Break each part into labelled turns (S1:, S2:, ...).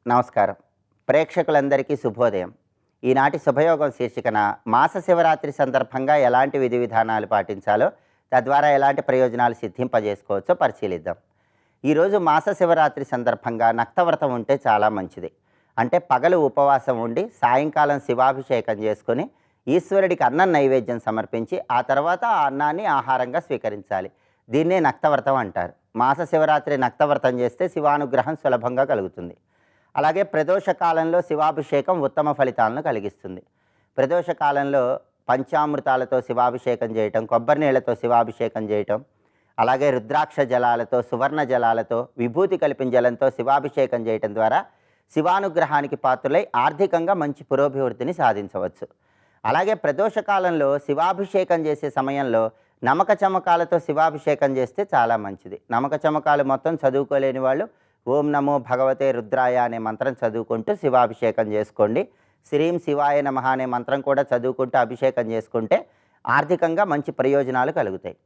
S1: నమస్కారం. ప్రేక్షకులందరికీ శుభోదయం. ఈనాటి శుభయోగం శీర్షికన మాస శివరాత్రి సందర్భంగా ఎలాంటి విధి విధానాలు పాటించాలో, తద్వారా ఎలాంటి ప్రయోజనాలు సిద్ధింపజేసుకోవచ్చో పరిశీలిద్దాం. ఈరోజు మాస శివరాత్రి సందర్భంగా నక్తవ్రతం ఉంటే చాలా మంచిది. అంటే పగలు ఉపవాసం ఉండి సాయంకాలం శివాభిషేకం చేసుకొని ఈశ్వరుడికి అన్నం నైవేద్యం సమర్పించి ఆ తర్వాత ఆ అన్నాన్ని ఆహారంగా స్వీకరించాలి. దీన్నే నక్తవ్రతం అంటారు. మాస శివరాత్రి నక్తవ్రతం చేస్తే శివానుగ్రహం సులభంగా కలుగుతుంది. అలాగే ప్రదోష కాలంలో శివాభిషేకం ఉత్తమ ఫలితాలను కలిగిస్తుంది. ప్రదోష కాలంలో పంచామృతాలతో శివాభిషేకం చేయటం, కొబ్బరి నీళ్లతో శివాభిషేకం చేయటం, అలాగే రుద్రాక్ష జలాలతో, సువర్ణ జలాలతో, విభూతి కలిపిన జలంతో శివాభిషేకం చేయటం ద్వారా శివానుగ్రహానికి పాత్రులై ఆర్థికంగా మంచి పురోభివృద్ధిని సాధించవచ్చు. అలాగే ప్రదోష కాలంలో శివాభిషేకం చేసే సమయంలో నమక చమకాలతో శివాభిషేకం చేస్తే చాలా మంచిది. నమక చమకాలు మొత్తం చదువుకోలేని వాళ్ళు ఓం నమో భగవతే రుద్రాయ అనే మంత్రం చదువుకుంటూ శివాభిషేకం చేసుకోండి. శ్రీం శివాయ నమః అనే మంత్రం కూడా చదువుకుంటూ అభిషేకం చేసుకుంటే ఆర్థికంగా మంచి ప్రయోజనాలు కలుగుతాయి.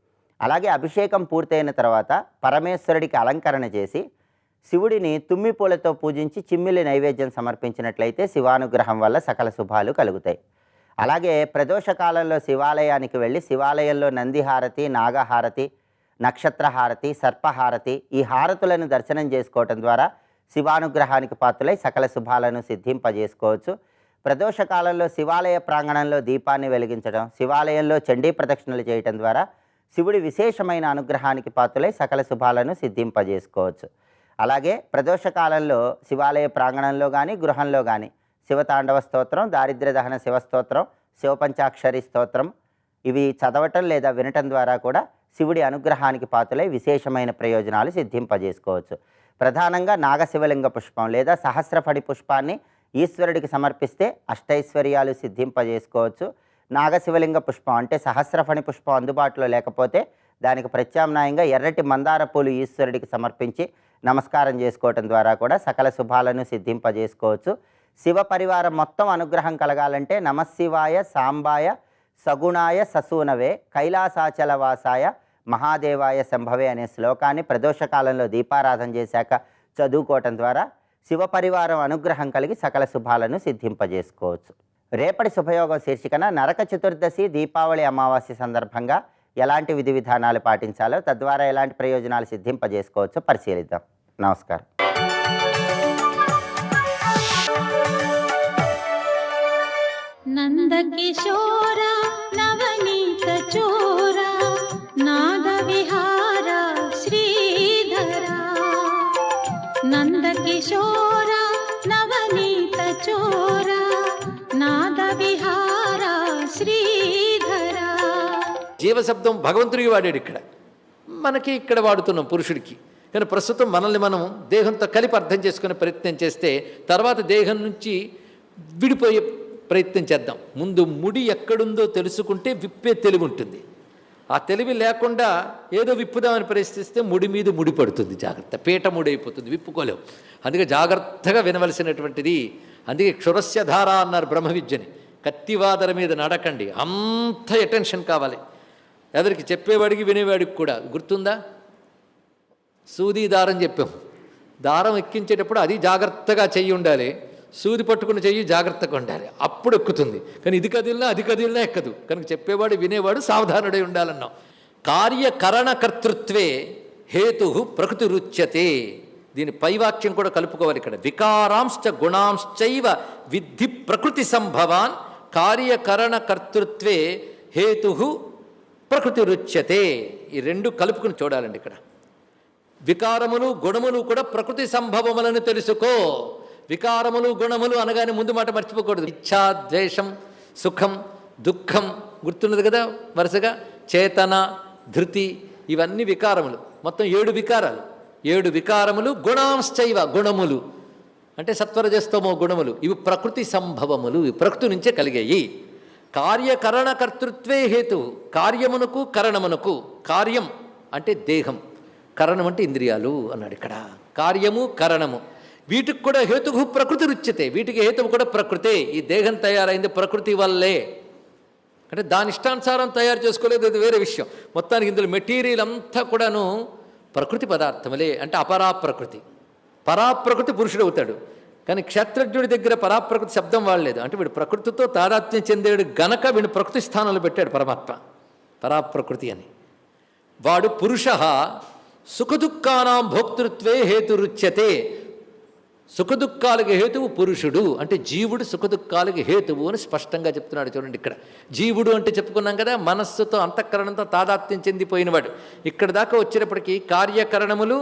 S1: అలాగే అభిషేకం పూర్తయిన తర్వాత పరమేశ్వరుడికి అలంకరణ చేసి శివుడిని తుమ్మి పూలతో పూజించి చిమ్మిలి నైవేద్యం సమర్పించినట్లయితే శివానుగ్రహం వల్ల సకల శుభాలు కలుగుతాయి. అలాగే ప్రదోష కాలంలో శివాలయానికి వెళ్ళి శివాలయంలో నందిహారతి, నాగహారతి, నక్షత్రహారతి, సర్పహారతి ఈ హారతులను దర్శనం చేసుకోవటం ద్వారా శివానుగ్రహానికి పాత్రులై సకల శుభాలను సిద్ధింపజేసుకోవచ్చు. ప్రదోష కాలంలో శివాలయ ప్రాంగణంలో దీపాన్ని వెలిగించడం, శివాలయంలో చండీ ప్రదక్షిణలు చేయటం ద్వారా శివుడి విశేషమైన అనుగ్రహానికి పాత్రులై సకల శుభాలను సిద్ధింపజేసుకోవచ్చు. అలాగే ప్రదోష కాలంలో శివాలయ ప్రాంగణంలో కానీ గృహంలో కానీ శివతాండవ స్తోత్రం, దారిద్ర్య దహన శివస్తోత్రం, శివపంచాక్షరి స్తోత్రం ఇవి చదవటం లేదా వినటం ద్వారా కూడా శివుడి అనుగ్రహానికి పాత్రులై విశేషమైన ప్రయోజనాలు సిద్ధింపజేసుకోవచ్చు. ప్రధానంగా నాగశివలింగ పుష్పం లేదా సహస్రఫణి పుష్పాన్ని ఈశ్వరుడికి సమర్పిస్తే అష్టైశ్వర్యాలు సిద్ధింపజేసుకోవచ్చు. నాగశివలింగ పుష్పం అంటే సహస్రఫణి పుష్పం అందుబాటులో లేకపోతే దానికి ప్రత్యామ్నాయంగా ఎర్రటి మందార పూలు ఈశ్వరుడికి సమర్పించి నమస్కారం చేసుకోవటం ద్వారా కూడా సకల శుభాలను సిద్ధింపజేసుకోవచ్చు. శివ పరివారం మొత్తం అనుగ్రహం కలగాలంటే నమశివాయ సాంబాయ సగుణాయ ససూనవే కైలాసాచలవాసాయ మహాదేవాయ సంభవే అనే శ్లోకాన్ని ప్రదోషకాలంలో దీపారాధన చేశాక చదువుకోవటం ద్వారా శివ పరివారం అనుగ్రహం కలిగి సకల శుభాలను సిద్ధింపజేసుకోవచ్చు. రేపటి శుభయోగం శీర్షికన నరక చతుర్దశి, దీపావళి అమావాస్య సందర్భంగా ఎలాంటి విధి విధానాలు పాటించాలో, తద్వారా ఎలాంటి ప్రయోజనాలు సిద్ధింపజేసుకోవచ్చో పరిశీలిద్దాం. నమస్కారం.
S2: నందకిశోర నవనీత చోర నాదవిహార శ్రీధర నందకిశోర నవనీత చోర నాదవిహార శ్రీధర.
S3: జీవశబ్దం భగవంతుడికి వాడాడు, ఇక్కడ మనకి ఇక్కడ వాడుతున్నాం పురుషుడికి. కానీ ప్రస్తుతం మనల్ని మనం దేహంతో కలిపి అర్థం చేసుకునే ప్రయత్నం చేస్తే తర్వాత దేహం నుంచి విడిపోయే ప్రయత్నం చేద్దాం. ముందు ముడి ఎక్కడుందో తెలుసుకుంటే విప్పే తెలివి ఉంటుంది. ఆ తెలివి లేకుండా ఏదో విప్పుదామని ప్రయత్నిస్తే ముడి మీద ముడి పడుతుంది. జాగ్రత్త, పీట ముడైపోతుంది, విప్పుకోలేవు. అందుకే జాగ్రత్తగా వినవలసినటువంటిది. అందుకే క్షురస్య ధార అన్నారు బ్రహ్మ విద్యని. కత్తివాదర మీద నడకండి, అంత అటెన్షన్ కావాలి. ఎదరికి చెప్పేవాడికి వినేవాడికి కూడా. గుర్తుందా? సూది దారం చెప్పాం. దారం ఎక్కించేటప్పుడు అది జాగ్రత్తగా చెయ్యి ఉండాలి, సూది పట్టుకుని చెయ్యి జాగ్రత్తగా ఉండాలి, అప్పుడు ఎక్కుతుంది. కానీ ఇది కదిలినా అది కదిలినా ఎక్కదు. కనుక చెప్పేవాడు వినేవాడు సావధానుడై ఉండాలన్నాం. కార్యకరణకర్తృత్వే హేతు ప్రకృతి రుచ్యతే. దీని పైవాక్యం కూడా కలుపుకోవాలి ఇక్కడ. వికారాంశ్చ గుణాంశ్చైవ విద్ధి ప్రకృతి సంభవాన్ కార్యకరణకర్తృత్వే హేతు ప్రకృతి రుచ్యతే. ఈ రెండు కలుపుకుని చూడాలండి ఇక్కడ. వికారములు గుణములు కూడా ప్రకృతి సంభవములను తెలుసుకో. వికారములు గుణములు అనగానే ముందు మాట మర్చిపోకూడదు. ఇచ్ఛా, ద్వేషం, సుఖం, దుఃఖం గుర్తున్నది కదా వరుసగా. చేతన, ధృతి ఇవన్నీ వికారములు. మొత్తం 7 వికారాలు. 7 వికారములు. గుణాంశ్చైవ గుణములు అంటే సత్వరజస్తమో గుణములు. ఇవి ప్రకృతి సంభవములు, ప్రకృతి నుంచే కలిగాయి. కార్యకరణ కర్తృత్వే హేతు. కార్యమునకు కరణమునకు. కార్యం అంటే దేహం, కరణం అంటే ఇంద్రియాలు అన్నాడు ఇక్కడ. కార్యము కరణము వీటికి కూడా హేతువు ప్రకృతి రుచ్యతే. వీటికి హేతువు కూడా ప్రకృతే. ఈ దేహం తయారైంది ప్రకృతి వల్లే. అంటే దాని ఇష్టానుసారం తయారు చేసుకోలేదు, అది వేరే విషయం. మొత్తానికి ఇందులో మెటీరియల్ అంతా కూడాను ప్రకృతి పదార్థములే. అంటే అపరాప్రకృతి. పరాప్రకృతి పురుషుడు అవుతాడు. కానీ క్షేత్రజ్ఞుడి దగ్గర పరాప్రకృతి శబ్దం వాడలేదు. అంటే వీడు ప్రకృతితో తాదాత్మ్యం చెందేడు గనక వీడు ప్రకృతి స్థానంలో పెట్టాడు పరమాత్మ, పరాప్రకృతి అని. వాడు పురుష సుఖదుఖానాం భోక్తృత్వే హేతురుచ్యతే. సుఖదుఖాలకి హేతువు పురుషుడు, అంటే జీవుడు సుఖదుఖాలకి హేతువు అని స్పష్టంగా చెప్తున్నాడు. చూడండి ఇక్కడ జీవుడు అంటే చెప్పుకున్నాం కదా, మనస్సుతో అంతఃకరణంతో తాదాత్మ్యం చెందిపోయినవాడు. ఇక్కడ దాకా వచ్చేటప్పటికీ కార్యకరణములు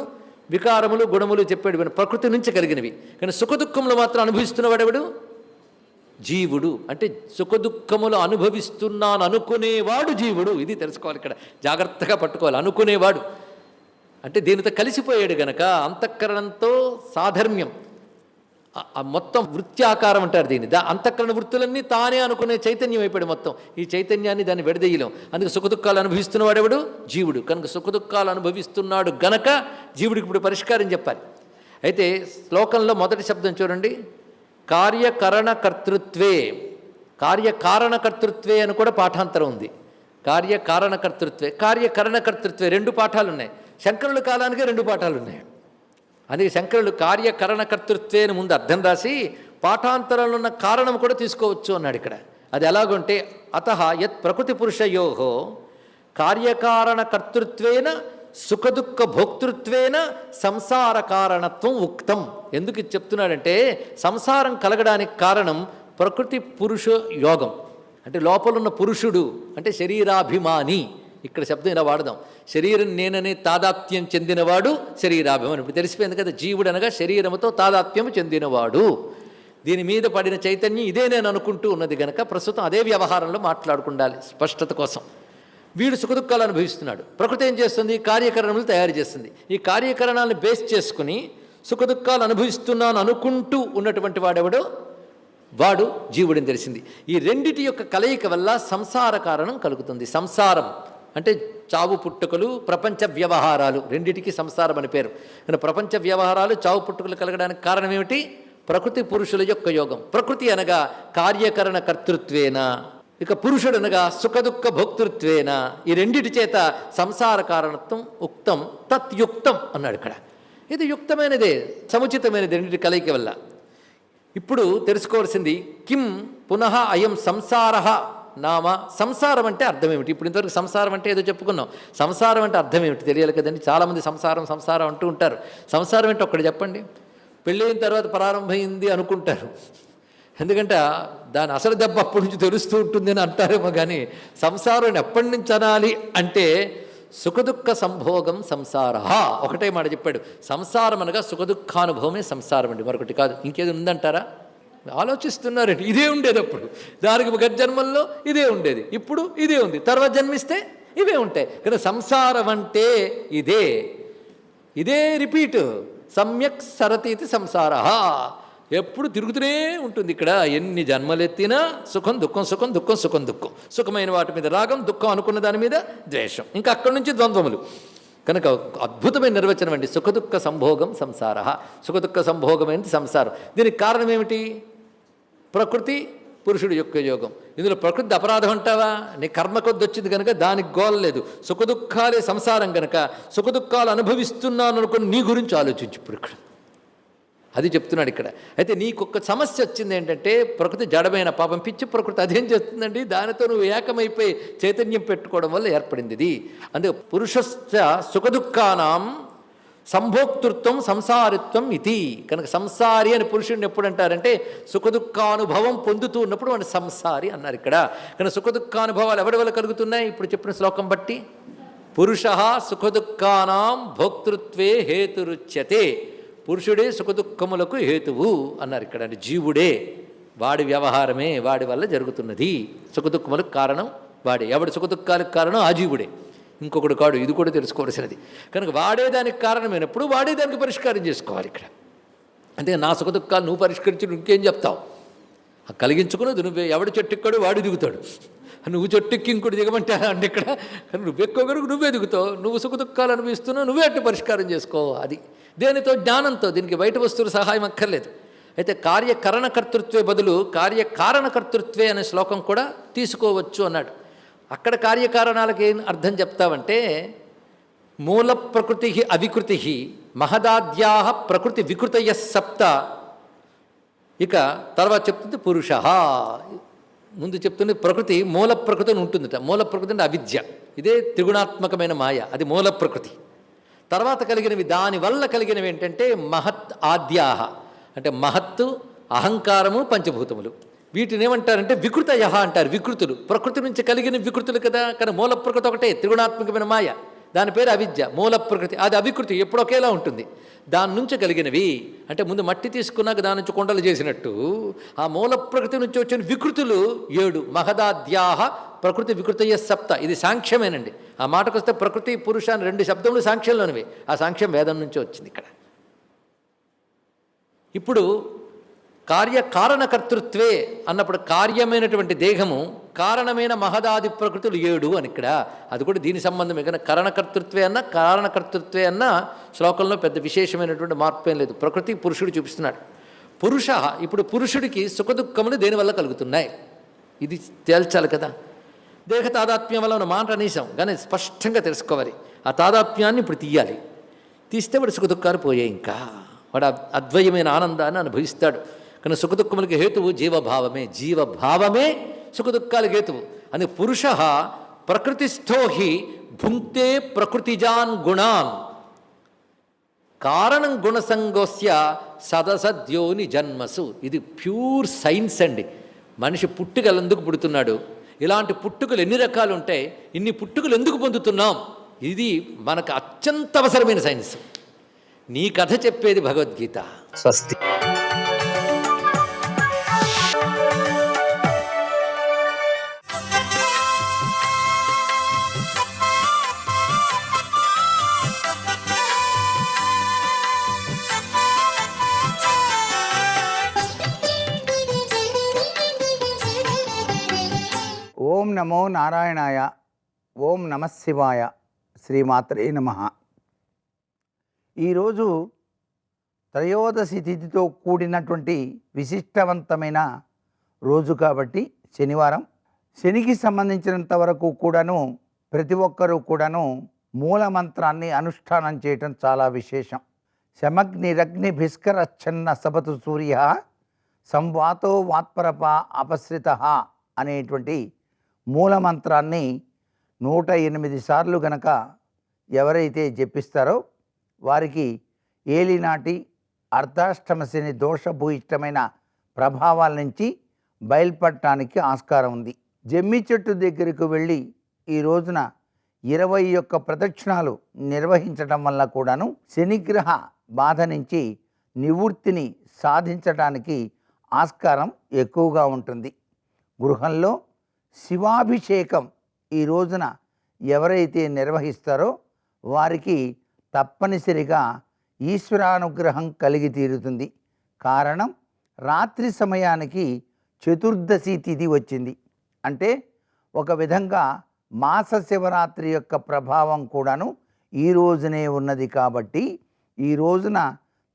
S3: వికారములు గుణములు చెప్పాడు, వీడు ప్రకృతి నుంచి కలిగినవి. కానీ సుఖదుఖములు మాత్రం అనుభవిస్తున్నవాడెవడు? జీవుడు. అంటే సుఖదుఖములు అనుభవిస్తున్నాను అనుకునేవాడు జీవుడు. ఇది తెలుసుకోవాలి, ఇక్కడ జాగ్రత్తగా పట్టుకోవాలి. అనుకునేవాడు అంటే దీనితో కలిసిపోయాడు గనక అంతఃకరణంతో సాధర్మ్యం, మొత్తం వృత్యాకారం అంటారు దీన్ని. అంతఃకరణ వృత్తులన్నీ తానే అనుకునే చైతన్యం అయిపోయాడు మొత్తం. ఈ చైతన్యాన్ని దాన్ని విడదీయలేం. అందుకే సుఖదుఖాలు అనుభవిస్తున్నవాడెవడు? జీవుడు. కనుక సుఖదుఖాలు అనుభవిస్తున్నాడు గనక జీవుడికి ఇప్పుడు పరిష్కారం చెప్పాలి. అయితే శ్లోకంలో మొదటి శబ్దం చూడండి, కార్యకరణ కర్తృత్వే. కార్యకారణ కర్తృత్వే అని కూడా పాఠాంతరం ఉంది. కార్యకారణ కర్తృత్వే, కార్యకరణ కర్తృత్వే 2 పాఠాలు ఉన్నాయి. శంకరుల కాలానికే 2 పాఠాలు ఉన్నాయి. అందుకే శంకరులు కార్యకరణ కర్తృత్వే అని ముందు అర్థం రాసి పాఠాంతరంలో ఉన్న కారణం కూడా తీసుకోవచ్చు అన్నాడు ఇక్కడ. అది ఎలాగంటే అతః యత్ ప్రకృతి పురుషయోహో కార్యకారణ కర్తృత్వేన సుఖదుఖ భోక్తృత్వేన సంసార కారణత్వం ఉక్తం. ఎందుకు ఇది చెప్తున్నాడంటే సంసారం కలగడానికి కారణం ప్రకృతి పురుష యోగం. అంటే లోపలున్న పురుషుడు అంటే శరీరాభిమాని. ఇక్కడ శబ్దం ఇలా వాడదాం, శరీరం నేననే తాదాత్మ్యం చెందినవాడు శరీరాభిమాని. ఇప్పుడు తెలిసిపోయింది కదా, జీవుడు అనగా శరీరముతో తాదాత్మ్యం చెందినవాడు. దీని మీద పడిన చైతన్యం ఇదే నేను అనుకుంటూ ఉన్నది గనక ప్రస్తుతం అదే వ్యవహారంలో మాట్లాడుకుండాలి స్పష్టత కోసం. వీడు సుఖదుఖాలు అనుభవిస్తున్నాడు. ప్రకృతి ఏం చేస్తుంది? కార్యకరణములు తయారు చేస్తుంది. ఈ కార్యకరణాలను బేస్ చేసుకుని సుఖదుఖాలు అనుభవిస్తున్నాను అనుకుంటూ ఉన్నటువంటి వాడెవడో వాడు జీవుడని తెలిసింది. ఈ రెండిటి యొక్క కలయిక వల్ల సంసార కారణం కలుగుతుంది. సంసారం అంటే చావు పుట్టుకలు, ప్రపంచ వ్యవహారాలు, రెండిటికి సంసారం అని పేరు. కానీ ప్రపంచ వ్యవహారాలు చావు పుట్టుకలు కలగడానికి కారణం ఏమిటి? ప్రకృతి పురుషుల యొక్క యోగం. ప్రకృతి అనగా కార్యకరణ కర్తృత్వేన, ఇక పురుషుడు అనగా సుఖదుఖ భోక్తృత్వేన. ఈ రెండిటి చేత సంసార కారణత్వం ఉక్తం, తత్యుక్తం అన్నాడు ఇక్కడ. ఇది యుక్తమైనదే, సముచితమైనది రెండిటి కలయిక వల్ల. ఇప్పుడు తెలుసుకోవాల్సింది కిం పునః అయం సంసార నామ. సంసారం అంటే అర్థం ఏమిటి? ఇప్పుడు ఇంతవరకు సంసారం అంటే ఏదో చెప్పుకున్నాం. సంసారం అంటే అర్థం ఏమిటి తెలియాలి కదండి. చాలామంది సంసారం సంసారం అంటూ ఉంటారు. సంసారం ఏంటో ఒక్కటి చెప్పండి. పెళ్ళైన తర్వాత ప్రారంభమైంది అనుకుంటారు, ఎందుకంటే దాని అసలు దెబ్బ అప్పటి నుంచి తెలుస్తూ ఉంటుంది అని అంటారేమో. కానీ సంసారం ఎప్పటి నుంచి అనాలి అంటే సుఖదుఖ సంభోగం సంసార. ఒకటే మాట చెప్పాడు, సంసారం అనగా సుఖదుఖానుభవమే సంసారం అండి, మరొకటి కాదు. ఇంకేది ఉందంటారా? ఆలోచిస్తున్నారండి. ఇదే ఉండేది అప్పుడు, దానికి ఒక జన్మల్లో ఇదే ఉండేది, ఇప్పుడు ఇదే ఉంది, తర్వాత జన్మిస్తే ఇవే ఉంటాయి. కానీ సంసారం అంటే ఇదే, ఇదే రిపీట్. సమ్యక్ సరతీతి సంసార, ఎప్పుడు తిరుగుతూనే ఉంటుంది. ఇక్కడ ఎన్ని జన్మలెత్తినా సుఖం దుఃఖం, సుఖం దుఃఖం, సుఖం దుఃఖం. సుఖమైన వాటి మీద రాగం, దుఃఖం అనుకున్న దాని మీద ద్వేషం, ఇంకా అక్కడి నుంచి ద్వంద్వములు. కనుక అద్భుతమైన నిర్వచనం అండి, సుఖదుఖ సంభోగం సంసార. సుఖదుఖ సంభోగమైనది సంసారం. దీనికి కారణం ఏమిటి? ప్రకృతి పురుషుడు యొక్క యోగం. ఇందులో ప్రకృతి అపరాధం అంటావా? నీ కర్మ కొద్ది వచ్చింది కనుక దానికి గోలలేదు. సుఖదుఖాలే సంసారం కనుక సుఖదుఖాలు అనుభవిస్తున్నాను అనుకుని నీ గురించి ఆలోచించు. ఇప్పుడు ఇక్కడ అది చెప్తున్నాడు ఇక్కడ. అయితే నీకొక సమస్య వచ్చింది ఏంటంటే ప్రకృతి జడమైన పాపం, పిచ్చి ప్రకృతి అదేం చేస్తుందండి, దానితో నువ్వు ఏకమైపోయి చైతన్యం పెట్టుకోవడం వల్ల ఏర్పడింది ఇది. అందుకే పురుషస్య సుఖదుఖానాం సంభోక్తృత్వం సంసారిత్వం ఇది. కనుక సంసారి అని పురుషుడిని ఎప్పుడు అంటారంటే సుఖదుఖానుభవం పొందుతూ ఉన్నప్పుడు వాడు సంసారి అన్నారు ఇక్కడ. కనుక సుఖదుఖానుభవాలు ఎవరి వల్ల కలుగుతున్నాయి? ఇప్పుడు చెప్పిన శ్లోకం బట్టి పురుష సుఖదుఖానాం భోక్తృత్వే హేతురుచ్యతే. పురుషుడే సుఖదుఖములకు హేతువు అన్నారు ఇక్కడ. అంటే జీవుడే, వాడి వ్యవహారమే వాడి వల్ల జరుగుతున్నది. సుఖదుఖములకు కారణం వాడే. ఎవడి సుఖదుఖాలకు కారణం ఆ జీవుడే, ఇంకొకడు కాడు. ఇది కూడా తెలుసుకోవాల్సినది. కనుక వాడే దానికి కారణమైనప్పుడు వాడే దానికి పరిష్కారం చేసుకోవాలి ఇక్కడ. అంతే, నా సుఖదుఖాలు నువ్వు పరిష్కరించి ఇంకేం చెప్తావు? కలిగించుకున్నది నువ్వే. ఎవడు చెట్టెక్కాడు వాడు దిగుతాడు. నువ్వు చెట్టెక్కి ఇంకోటి దిగమంటారా అంటే ఇక్కడ. కానీ నువ్వు ఎక్కువగరకు నువ్వే దిగుతావు. నువ్వు సుఖదుఖాలు అనిపిస్తున్నావు, నువ్వే అట్టు పరిష్కారం చేసుకో. అది దేనితో? జ్ఞానంతో. దీనికి బయట వస్తువుల సహాయం అక్కర్లేదు. అయితే కార్యకరణ కర్తృత్వే బదులు కార్యకారణ కర్తృత్వే అనే శ్లోకం కూడా తీసుకోవచ్చు అన్నాడు. అక్కడ కార్యకారణాలకి ఏం అర్థం చెప్తావంటే మూల ప్రకృతి అవికృతి మహదాద్యా ప్రకృతి వికృతయ సప్త ఇక తర్వాత చెప్తుంది పురుష. ముందు చెప్తుంది ప్రకృతి మూల ప్రకృతి అని ఉంటుందట. మూల ప్రకృతి అంటే అవిద్య. ఇదే త్రిగుణాత్మకమైన మాయ, అది మూల ప్రకృతి. తర్వాత కలిగినవి, దానివల్ల కలిగినవి ఏంటంటే మహత్ ఆద్యాహ, అంటే మహత్తు, అహంకారము, పంచభూతములు. వీటిని ఏమంటారంటే వికృతయ అంటారు. వికృతులు ప్రకృతి నుంచి కలిగిన వికృతులు కదా. కానీ మూల ప్రకృతి ఒకటే త్రిగుణాత్మకమైన మాయ, దాని పేరు అవిద్య. మూల ప్రకృతి అది అవికృతి, ఎప్పుడు ఒకేలా ఉంటుంది. దాని నుంచి కలిగినవి అంటే ముందు మట్టి తీసుకున్నాక దాని నుంచి కొండలు చేసినట్టు ఆ మూల ప్రకృతి నుంచి వచ్చిన వికృతులు 7. మహదాద్యాహ ప్రకృతి వికృతయ సప్త. ఇది సాంఖ్యమేనండి. ఆ మాటకు వస్తే ప్రకృతి పురుష అని 2 శబ్దములు సాంఖ్యంలోనివి. ఆ సాంఖ్యం వేదం నుంచి వచ్చింది ఇక్కడ. ఇప్పుడు కార్యకారణకర్తృత్వే అన్నప్పుడు కార్యమైనటువంటి దేహము, కారణమైన మహదాది ప్రకృతులు 7 అని ఇక్కడ. అది కూడా దీని సంబంధమే. కానీ కరణకర్తృత్వే అన్న కారణకర్తృత్వే అన్న శ్లోకంలో పెద్ద విశేషమైనటువంటి మార్పు ఏం లేదు. ప్రకృతి పురుషుడు చూపిస్తున్నాడు. పురుష, ఇప్పుడు పురుషుడికి సుఖదుఖములు దేనివల్ల కలుగుతున్నాయి ఇది తేల్చాలి కదా. దేహ తాదాత్మ్యం వల్ల ఉన్న మాట అనేసాం, కానీ స్పష్టంగా తెలుసుకోవాలి. ఆ తాదాత్మ్యాన్ని ఇప్పుడు తీయాలి. తీస్తే వాడు సుఖదుఖాలు పోయాయి. ఇంకా వాడు అద్వయమైన ఆనందాన్ని అనుభవిస్తాడు. కానీ సుఖదుఖములకి హేతువు జీవభావమే. జీవభావమే సుఖదుఖాలకు హేతువు. అని పురుష ప్రకృతిస్థో హి భుంక్తే ప్రకృతిజాన్ గుణాన్ కారణం గుణసంగోస్య సదసద్యోని జన్మసు. ఇది ప్యూర్ సైన్స్ అండి. మనిషి పుట్టుకలు ఎందుకు పుడుతున్నాడు, ఇలాంటి పుట్టుకలు ఎన్ని రకాలు ఉంటాయి, ఇన్ని పుట్టుకలు ఎందుకు పొందుతున్నాం, ఇది మనకు అత్యంత అవసరమైన సైన్స్. నీ కథ చెప్పేది భగవద్గీత.
S4: స్వస్తి.
S5: ఓం నమో నారాయణాయ. ఓం నమః శివాయ. శ్రీమాత్రే నమః. ఈరోజు త్రయోదశి తిథితో కూడినటువంటి విశిష్టవంతమైన రోజు కాబట్టి శనివారం. శనికి సంబంధించినంత వరకు కూడాను ప్రతి ఒక్కరూ కూడాను మూలమంత్రాన్ని అనుష్ఠానం చేయటం చాలా విశేషం. శమగ్నిరగ్ని భిస్కరచ్ఛన్న సపతు సూర్య సంవాతో వాత్పరప అపశ్రిత అనేటువంటి మూలమంత్రాన్ని 108 సార్లు గనక ఎవరైతే జపిస్తారో వారికి ఏలినాటి అర్ధాష్టమ శని దోషభూయిష్టమైన ప్రభావాల నుంచి బయలుపడటానికి ఆస్కారం ఉంది. జమ్మి చెట్టు దగ్గరకు వెళ్ళి ఈ రోజున 21 ప్రదక్షిణాలు నిర్వహించడం వల్ల కూడాను శనిగ్రహ బాధ నుంచి నివృత్తిని సాధించడానికి ఆస్కారం ఎక్కువగా ఉంటుంది. గృహంలో శివాభిషేకం ఈ రోజున ఎవరైతే నిర్వహిస్తారో వారికి తప్పనిసరిగా ఈశ్వరానుగ్రహం కలిగి తీరుతుంది. కారణం రాత్రి సమయానికి చతుర్దశి తిథి వచ్చింది. అంటే ఒక విధంగా మాస శివరాత్రి యొక్క ప్రభావం కూడాను ఈ రోజునే ఉన్నది. కాబట్టి ఈ రోజున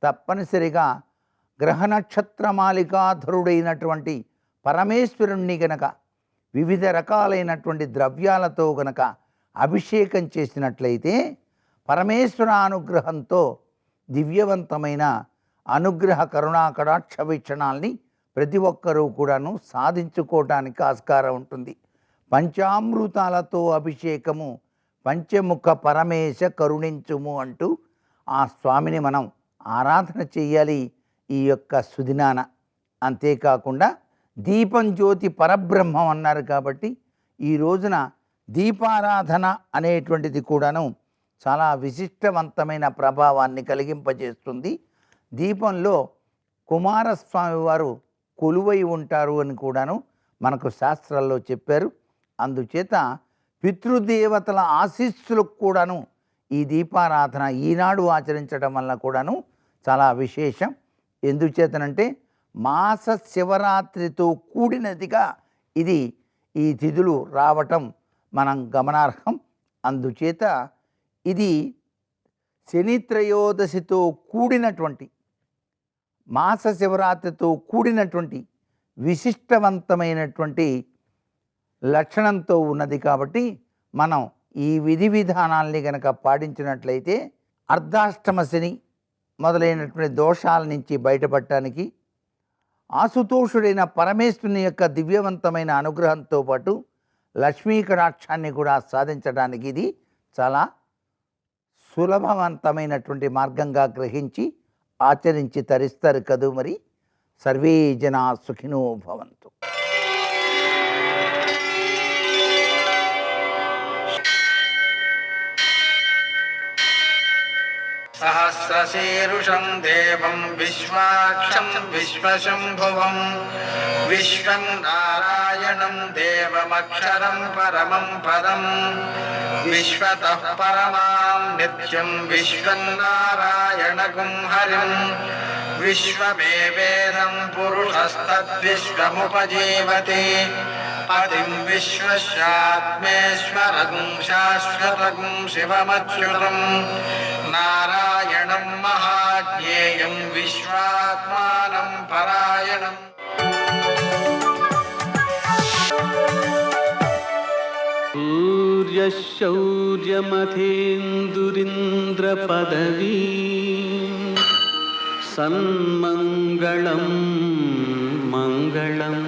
S5: తప్పనిసరిగా గ్రహ నక్షత్రమాలికాధరుడైనటువంటి పరమేశ్వరుణ్ణి గనక వివిధ రకాలైనటువంటి ద్రవ్యాలతో గనక అభిషేకం చేసినట్లయితే పరమేశ్వరానుగ్రహంతో దివ్యవంతమైన అనుగ్రహ కరుణా కటాక్ష వీక్షణాల్ని ప్రతి ఒక్కరూ కూడాను సాధించుకోవడానికి ఆస్కారం ఉంటుంది. పంచామృతాలతో అభిషేకము పంచముఖ పరమేశ కరుణించుము అంటూ ఆ స్వామిని మనం ఆరాధన చెయ్యాలి ఈ యొక్క సుదినాన. అంతేకాకుండా దీపం జ్యోతి పరబ్రహ్మం అన్నారు కాబట్టి ఈ రోజున దీపారాధన అనేటువంటిది కూడాను చాలా విశిష్టవంతమైన ప్రభావాన్ని కలిగింపజేస్తుంది. దీపంలో కుమారస్వామి వారు కొలువై ఉంటారు అని కూడాను మనకు శాస్త్రాల్లో చెప్పారు. అందుచేత పితృదేవతల ఆశీస్సులకు కూడాను ఈ దీపారాధన ఈనాడు ఆచరించడం వల్ల కూడాను చాలా విశేషం. ఎందుచేతనంటే మాస శివరాత్రితో కూడినదిగా ఇది ఈ తిథులు రావటం మనం గమనార్హం. అందుచేత ఇది శని త్రయోదశితో కూడినటువంటి మాస శివరాత్రితో కూడినటువంటి విశిష్టవంతమైనటువంటి లక్షణంతో ఉన్నది. కాబట్టి మనం ఈ విధి విధానాల్ని గనక పాటించినట్లయితే అర్ధాష్టమ శని మొదలైనటువంటి దోషాల నుంచి బయటపడటానికి, ఆశుతోషుడైన పరమేశ్వరుని యొక్క దివ్యవంతమైన అనుగ్రహంతో పాటు లక్ష్మీ కటాక్షాన్ని కూడా సాధించడానికి ఇది చాలా సులభవంతమైనటువంటి మార్గంగా గ్రహించి ఆచరించి తరిస్తారు కదూ. మరి సర్వే జనా సుఖినో భవంతు.
S4: सहस्रशीर्षं देवं विश्वाक्षं विश्वशम्भुवं विश्वं नारायणं देवमक्षरं परमं पदं विश्वतः परमां नित्यं विश्वं नारायणगुं हरिं विश्वमेवेदं पुरुषस्तद्विश्वमुपजीवति पतिं विश्वस्यात्मेश्वरगुं शाश्वतगुं शिवमच्युतं नारायणं महाज्ञेयं विश्वात्मानं परायणम्.
S6: सूर्यशौर्यमथेन्दुरिन्द्रपदवी सन्मङ्गलं मङ्गलम्.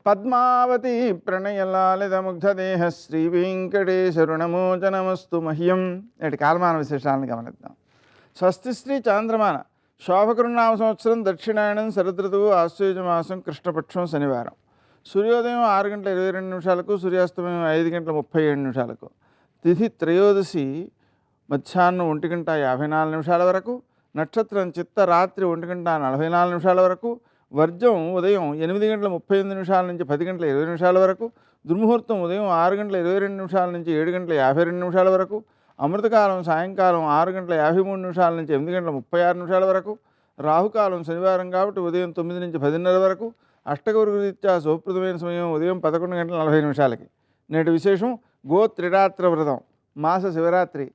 S7: పద్మావతి ప్రణయలాలితముగ్ధదేహ శ్రీ వెంకటేశరుణమోచనమస్తు మహ్యం. నేటి కాలమాన విశేషాలను గమనిద్దాం. స్వస్తి శ్రీ చాంద్రమాన శోభకృన్నామ సంవత్సరం దక్షిణాయనం శరదృతువు ఆశ్వయుజమాసం కృష్ణపక్షం శనివారం. సూర్యోదయం 6:22 సూర్యాస్తమయం 5:37 తిథి త్రయోదశి మధ్యాహ్నం 1:54 వరకు. నక్షత్రం చిత్త రాత్రి 1:44 వరకు. వర్జం ఉదయం 8:38 నుంచి 10:20 వరకు. దుర్ముహూర్తం ఉదయం 6:22 నుంచి 7:52 వరకు. అమృతకాలం సాయంకాలం 6:53 నుంచి 8:36 వరకు. రాహుకాలం శనివారం కాబట్టి ఉదయం 9 నుంచి 10:30 వరకు. అష్టగౌరీత్యా శుభప్రదమైన సమయం ఉదయం 11:40. నేటి విశేషం గోత్రిరాత్ర వ్రతం. మాస శివరాత్రి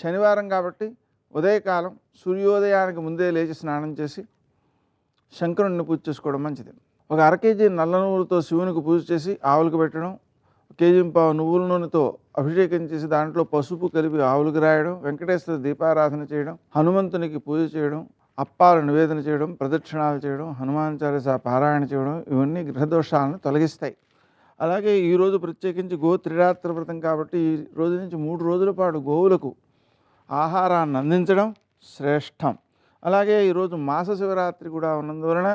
S7: శనివారం కాబట్టి ఉదయకాలం సూర్యోదయానికి ముందే లేచి స్నానం చేసి శంకరుణ్ణి పూజ చేసుకోవడం మంచిది. ఒక 1/2 కేజీ నల్ల నువ్వులతో శివునికి పూజ చేసి ఆవులకు పెట్టడం. 1 కేజీ నువ్వుల నూనెతో అభిషేకం చేసి దాంట్లో పసుపు కలిపి ఆవులకు రాయడం. వెంకటేశ్వర దీపారాధన చేయడం. హనుమంతునికి పూజ చేయడం. అప్పాలు నివేదన చేయడం. ప్రదక్షిణాలు చేయడం. హనుమాన్ చాలీసా పారాయణ చేయడం. ఇవన్నీ గ్రహదోషాలను తొలగిస్తాయి. అలాగే ఈరోజు ప్రత్యేకించి గోత్రిరాత్ర వ్రతం కాబట్టి ఈ రోజు నుంచి 3 రోజుల పాటు గోవులకు ఆహారాన్ని అందించడం శ్రేష్టం. అలాగే ఈరోజు మాస శివరాత్రి కూడా ఉన్నందువలన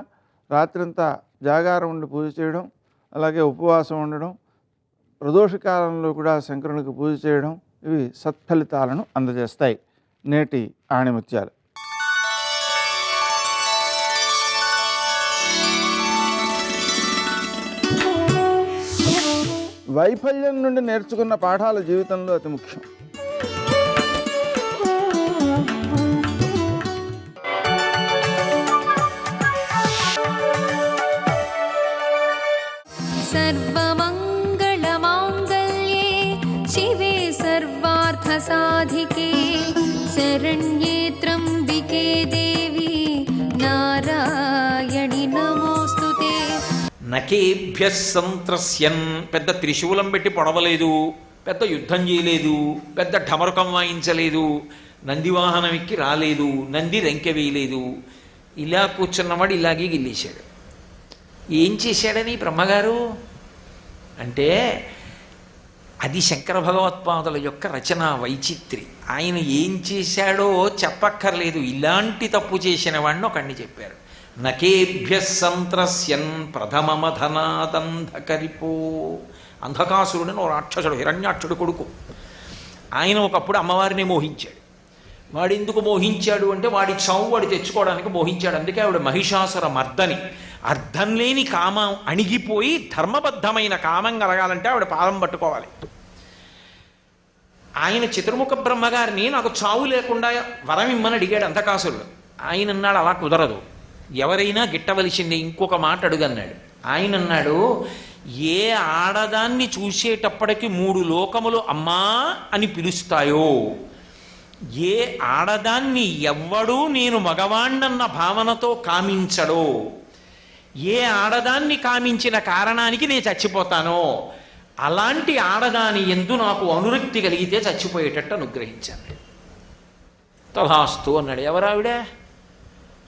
S7: రాత్రంతా జాగారం ఉండి పూజ చేయడం, అలాగే ఉపవాసం ఉండడం, ప్రదోషకాలంలో కూడా శంకరునికి పూజ చేయడం ఇవి సత్ఫలితాలను అందజేస్తాయి. నేటి ఆణిముత్యాలు. వైఫల్యం నుండి నేర్చుకున్న పాఠాలు జీవితంలో అతి ముఖ్యం.
S2: सर्वमङ्गलमाङ्गल्ये शिवे सर्वार्थसाधिके शरण्ये त्र्यम्बिके देवी नारायणि नमोऽस्तुते.
S8: నకేభ్య సంత్రస్యన్. పెద్ద త్రిశూలం పెట్టి పొడవలేదు, పెద్ద యుద్ధం చేయలేదు, పెద్ద ఢమరుకం వాయించలేదు, నందివాహనం ఎక్కి రాలేదు, నంది రెంకె వేయలేదు. ఇలా కూర్చున్నవాడు ఇలాగే గిల్లేశాడు. ఏం చేశాడని బ్రహ్మగారు అంటే అది శంకర భగవత్పాదుల యొక్క రచన వైచిత్రి. ఆయన ఏం చేశాడో చెప్పక్కర్లేదు, ఇలాంటి తప్పు చేసిన వాడిని ఒకడిని చెప్పారు. నకేభ్య సంత్రస్యన్ ప్రథమమధనాదంధకరిపో. అంధకాసురుడని ఓ రాక్షసుడు, హిరణ్యాక్షుడు కొడుకు. ఆయన ఒకప్పుడు అమ్మవారిని మోహించాడు. వాడు ఎందుకు మోహించాడు అంటే వాడి చావు వాడు తెచ్చుకోవడానికి మోహించాడు. అందుకే ఆవిడ మహిషాసుర మర్దని. అర్థం లేని కామం అణిగిపోయి ధర్మబద్ధమైన కామం కలగాలంటే ఆవిడ పాదం పట్టుకోవాలి. ఆయన చతుర్ముఖ బ్రహ్మగారిని నాకు చావు లేకుండా వరం ఇమ్మని అడిగాడు అంధకాసురుడు. ఆయన అన్నాడు అలా కుదరదు, ఎవరైనా గిట్టవలసిందే, ఇంకొక మాట అడుగన్నాడు. ఆయన అన్నాడు ఏ ఆడదాన్ని చూసేటప్పటికి 3 లోకములు అమ్మా అని పిలుస్తాయో, ఏ ఆడదాన్ని ఎవ్వడూ నేను మగవాణ్ణన్న భావనతో కామించడో, ఏ ఆడదాన్ని కామించిన కారణానికి నేను చచ్చిపోతానో అలాంటి ఆడదాని యందు నాకు అనురక్తి కలిగితే చచ్చిపోయేటట్టు అనుగ్రహించాను. తథాస్తు అన్నాడు. ఎవరావిడ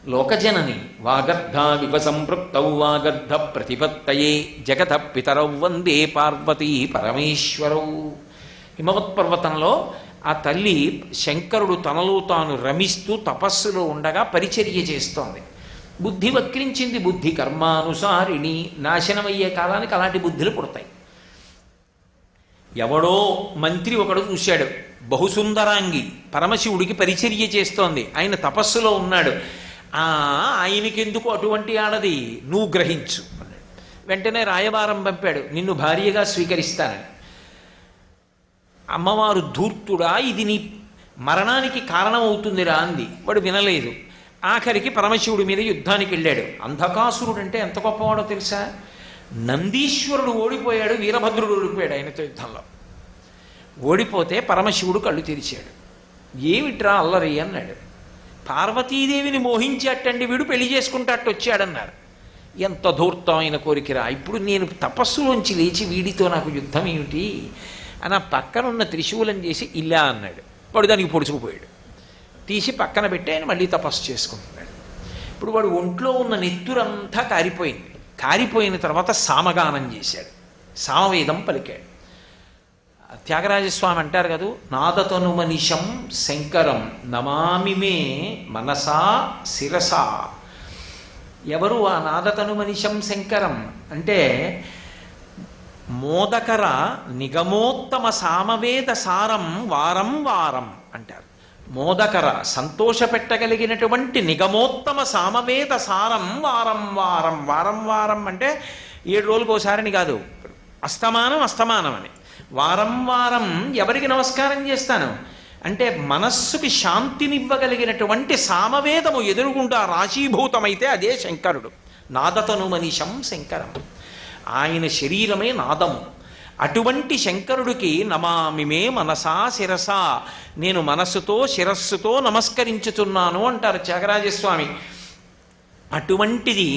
S8: లోకజనని వాగర్ధావివ సంపృక్తౌ వాగర్ధ ప్రతిపత్తయే జగత పితరౌ వందే పార్వతీ పరమేశ్వరౌ. హిమవత్ పర్వతంలో ఆ తల్లి శంకరుడు తనలో తాను రమిస్తూ తపస్సులో ఉండగా పరిచర్య చేస్తోంది. బుద్ధి వక్రించింది, బుద్ధి కర్మానుసారిణి. నాశనమయ్యే కాలానికి అలాంటి బుద్ధులు పుడతాయి. ఎవడో మంత్రి ఒకడు చూశాడు, బహుసుందరాంగి పరమశివుడికి పరిచర్య చేస్తోంది, ఆయన తపస్సులో ఉన్నాడు. ఆయనకెందుకు అటువంటి ఆడది, నువ్వు గ్రహించు అన్నాడు. వెంటనే రాయబారం పంపాడు, నిన్ను భార్యగా స్వీకరిస్తానని. అమ్మవారు ధూర్తుడా, ఇది నీ మరణానికి కారణమవుతుందిరా అంది. వాడు వినలేదు. ఆఖరికి పరమశివుడి మీద యుద్ధానికి వెళ్ళాడు. అంధకాసురుడు అంటే ఎంత గొప్పవాడో తెలుసా? నందీశ్వరుడు ఓడిపోయాడు, వీరభద్రుడు ఓడిపోయాడు ఆయనతో యుద్ధంలో. ఓడిపోతే పరమశివుడు కళ్ళు తెరిచాడు. ఏమిట్రా అల్లరి అన్నాడు. పార్వతీదేవిని మోహించేటండి వీడు, పెళ్లి చేసుకుంటాట్టు వచ్చాడన్నారు. ఎంత ధూర్తమైన కోరికరా, ఇప్పుడు నేను తపస్సులోంచి లేచి వీడితో నాకు యుద్ధం ఏమిటి అని ఆ పక్కనున్న త్రిశూలం చేసి ఇలా అన్నాడు. వాడు దానికి పొడుచుకుపోయాడు. తీసి పక్కన పెట్టి ఆయన మళ్ళీ తపస్సు చేసుకుంటున్నాడు. ఇప్పుడు వాడు ఒంట్లో ఉన్న నెత్తురంతా కారిపోయింది. కారిపోయిన తర్వాత సామగానం చేశాడు, సామవేదం పలికాడు. త్యాగరాజస్వామి అంటారు కదా, నాదతనుమనిషం శంకరం నమామి మే మనసా శిరసా. ఎవరు ఆ నాదతనుమనిషం శంకరం అంటే మోదకర నిగమోత్తమ సామవేద సారం వారం వారం అంటారు. మోదకర సంతోషపెట్టగలిగినటువంటి నిగమోత్తమ సామవేద సారం వారం వారం. వారం వారం అంటే 7 రోజులకు ఒకసారిని కాదు, అస్తమానం అస్తమానం అని. వారం వారం ఎవరికి నమస్కారం చేస్తాను అంటే మనస్సుకి శాంతినివ్వగలిగినటువంటి సామవేదము ఎదురుగుండా రాశీభూతమైతే అదే శంకరుడు. నాదతనుమనిషం శంకరం, ఆయన శరీరమే నాదము. అటువంటి శంకరుడికి నమామి మే మనసా శిరసా, నేను మనస్సుతో శిరస్సుతో నమస్కరించుతున్నాను అంటారు త్యాగరాజస్వామి. అటువంటిది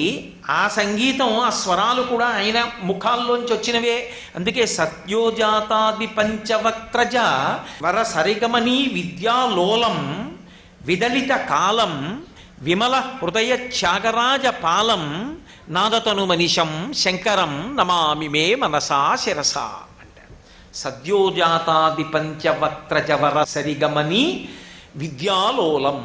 S8: ఆ సంగీతం, ఆ స్వరాలు కూడా ఆయన ముఖాల్లోంచి వచ్చినవే. అందుకే సత్యోజాతాది పంచవక్త్రజ వర సరిగమనీ విద్యాలోలం విదలిత కాలం విమల హృదయ త్యాగరాజ పాలం నాదతనుమనిషం శంకరం నమామి మే మనసా శిరసా అంటారు. సద్యోజాతాది పంచవక్త్రజ వర సరిగమని విద్యాలోలం.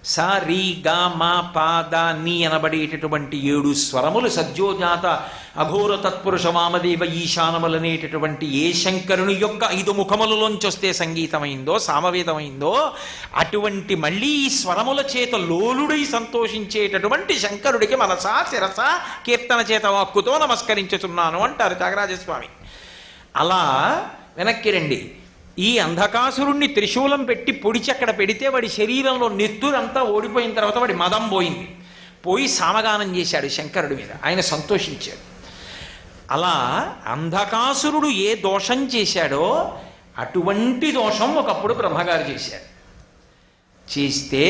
S8: స రీ గ మ ప ద ని అనబడేటటువంటి 7 స్వరములు సద్యోజాత అఘోర తత్పురుష వామదేవ ఈశానములనేటటువంటి ఏ శంకరుని యొక్క 5 ముఖములలోంచి వస్తే సంగీతమైందో సామవేదమైందో అటువంటి మళ్ళీ ఈ స్వరముల చేత లోలుడై సంతోషించేటటువంటి శంకరుడికి మనసా శిరస కీర్తన చేత వాక్కుతో నమస్కరించుతున్నాను అంటారు త్యాగరాజస్వామి. అలా వెనక్కి రండి. ఈ అంధకాసురుణ్ణి త్రిశూలం పెట్టి పొడిచి అక్కడ పెడితే వాడి శరీరంలో నెత్తురంతా ఓడిపోయిన తర్వాత వాడి మదం పోయింది. పోయి సామగానం చేశాడు శంకరుడి మీద, ఆయన సంతోషించాడు. అలా అంధకాసురుడు ఏ దోషం చేశాడో అటువంటి దోషం ఒకప్పుడు బ్రహ్మగారు చేశాడు. చేస్తే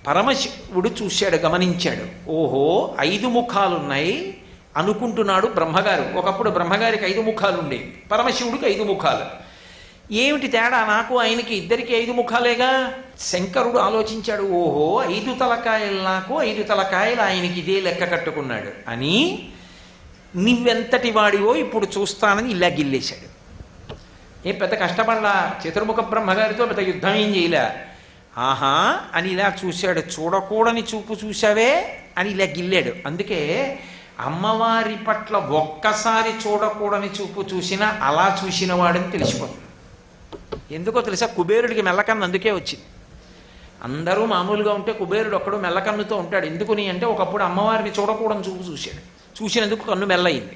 S8: పరమశివుడు చూశాడు, గమనించాడు. ఓహో 5 ముఖాలున్నాయి అనుకుంటున్నాడు బ్రహ్మగారు. ఒకప్పుడు బ్రహ్మగారికి 5 ముఖాలు ఉండేవి, పరమశివుడికి 5 ముఖాలు. ఏమిటి తేడా, నాకు ఆయనకి ఇద్దరికి 5 ముఖాలేగా. శంకరుడు ఆలోచించాడు, ఓహో 5 తలకాయలు నాకు, 5 తలకాయలు ఆయనకి, ఇదే లెక్క కట్టుకున్నాడు అని. నువ్వెంతటి వాడివో ఇప్పుడు చూస్తానని ఇలా గిల్లేశాడు. ఏం పెద్ద కష్టపడలా, చతుర్ముఖ బ్రహ్మగారితో పెద్ద యుద్ధం ఏం చేయలే. ఆహా అని ఇలా చూశాడు. చూడకూడని చూపు చూశావే అని ఇలా గిల్లాడు. అందుకే అమ్మవారి పట్ల ఒక్కసారి చూడకూడని చూపు చూసినా అలా చూసిన వాడని తెలిసిపోతుంది. ఎందుకో తెలుసా, కుబేరుడికి మెల్లకన్ను అందుకే వచ్చింది. అందరూ మామూలుగా ఉంటే కుబేరుడు ఒక్కడు మెల్లకన్నుతో ఉంటాడు. ఎందుకుని అంటే ఒకప్పుడు అమ్మవారిని చూడకూడని చూపు చూశాడు, చూసినందుకు కన్ను మెల్లయింది.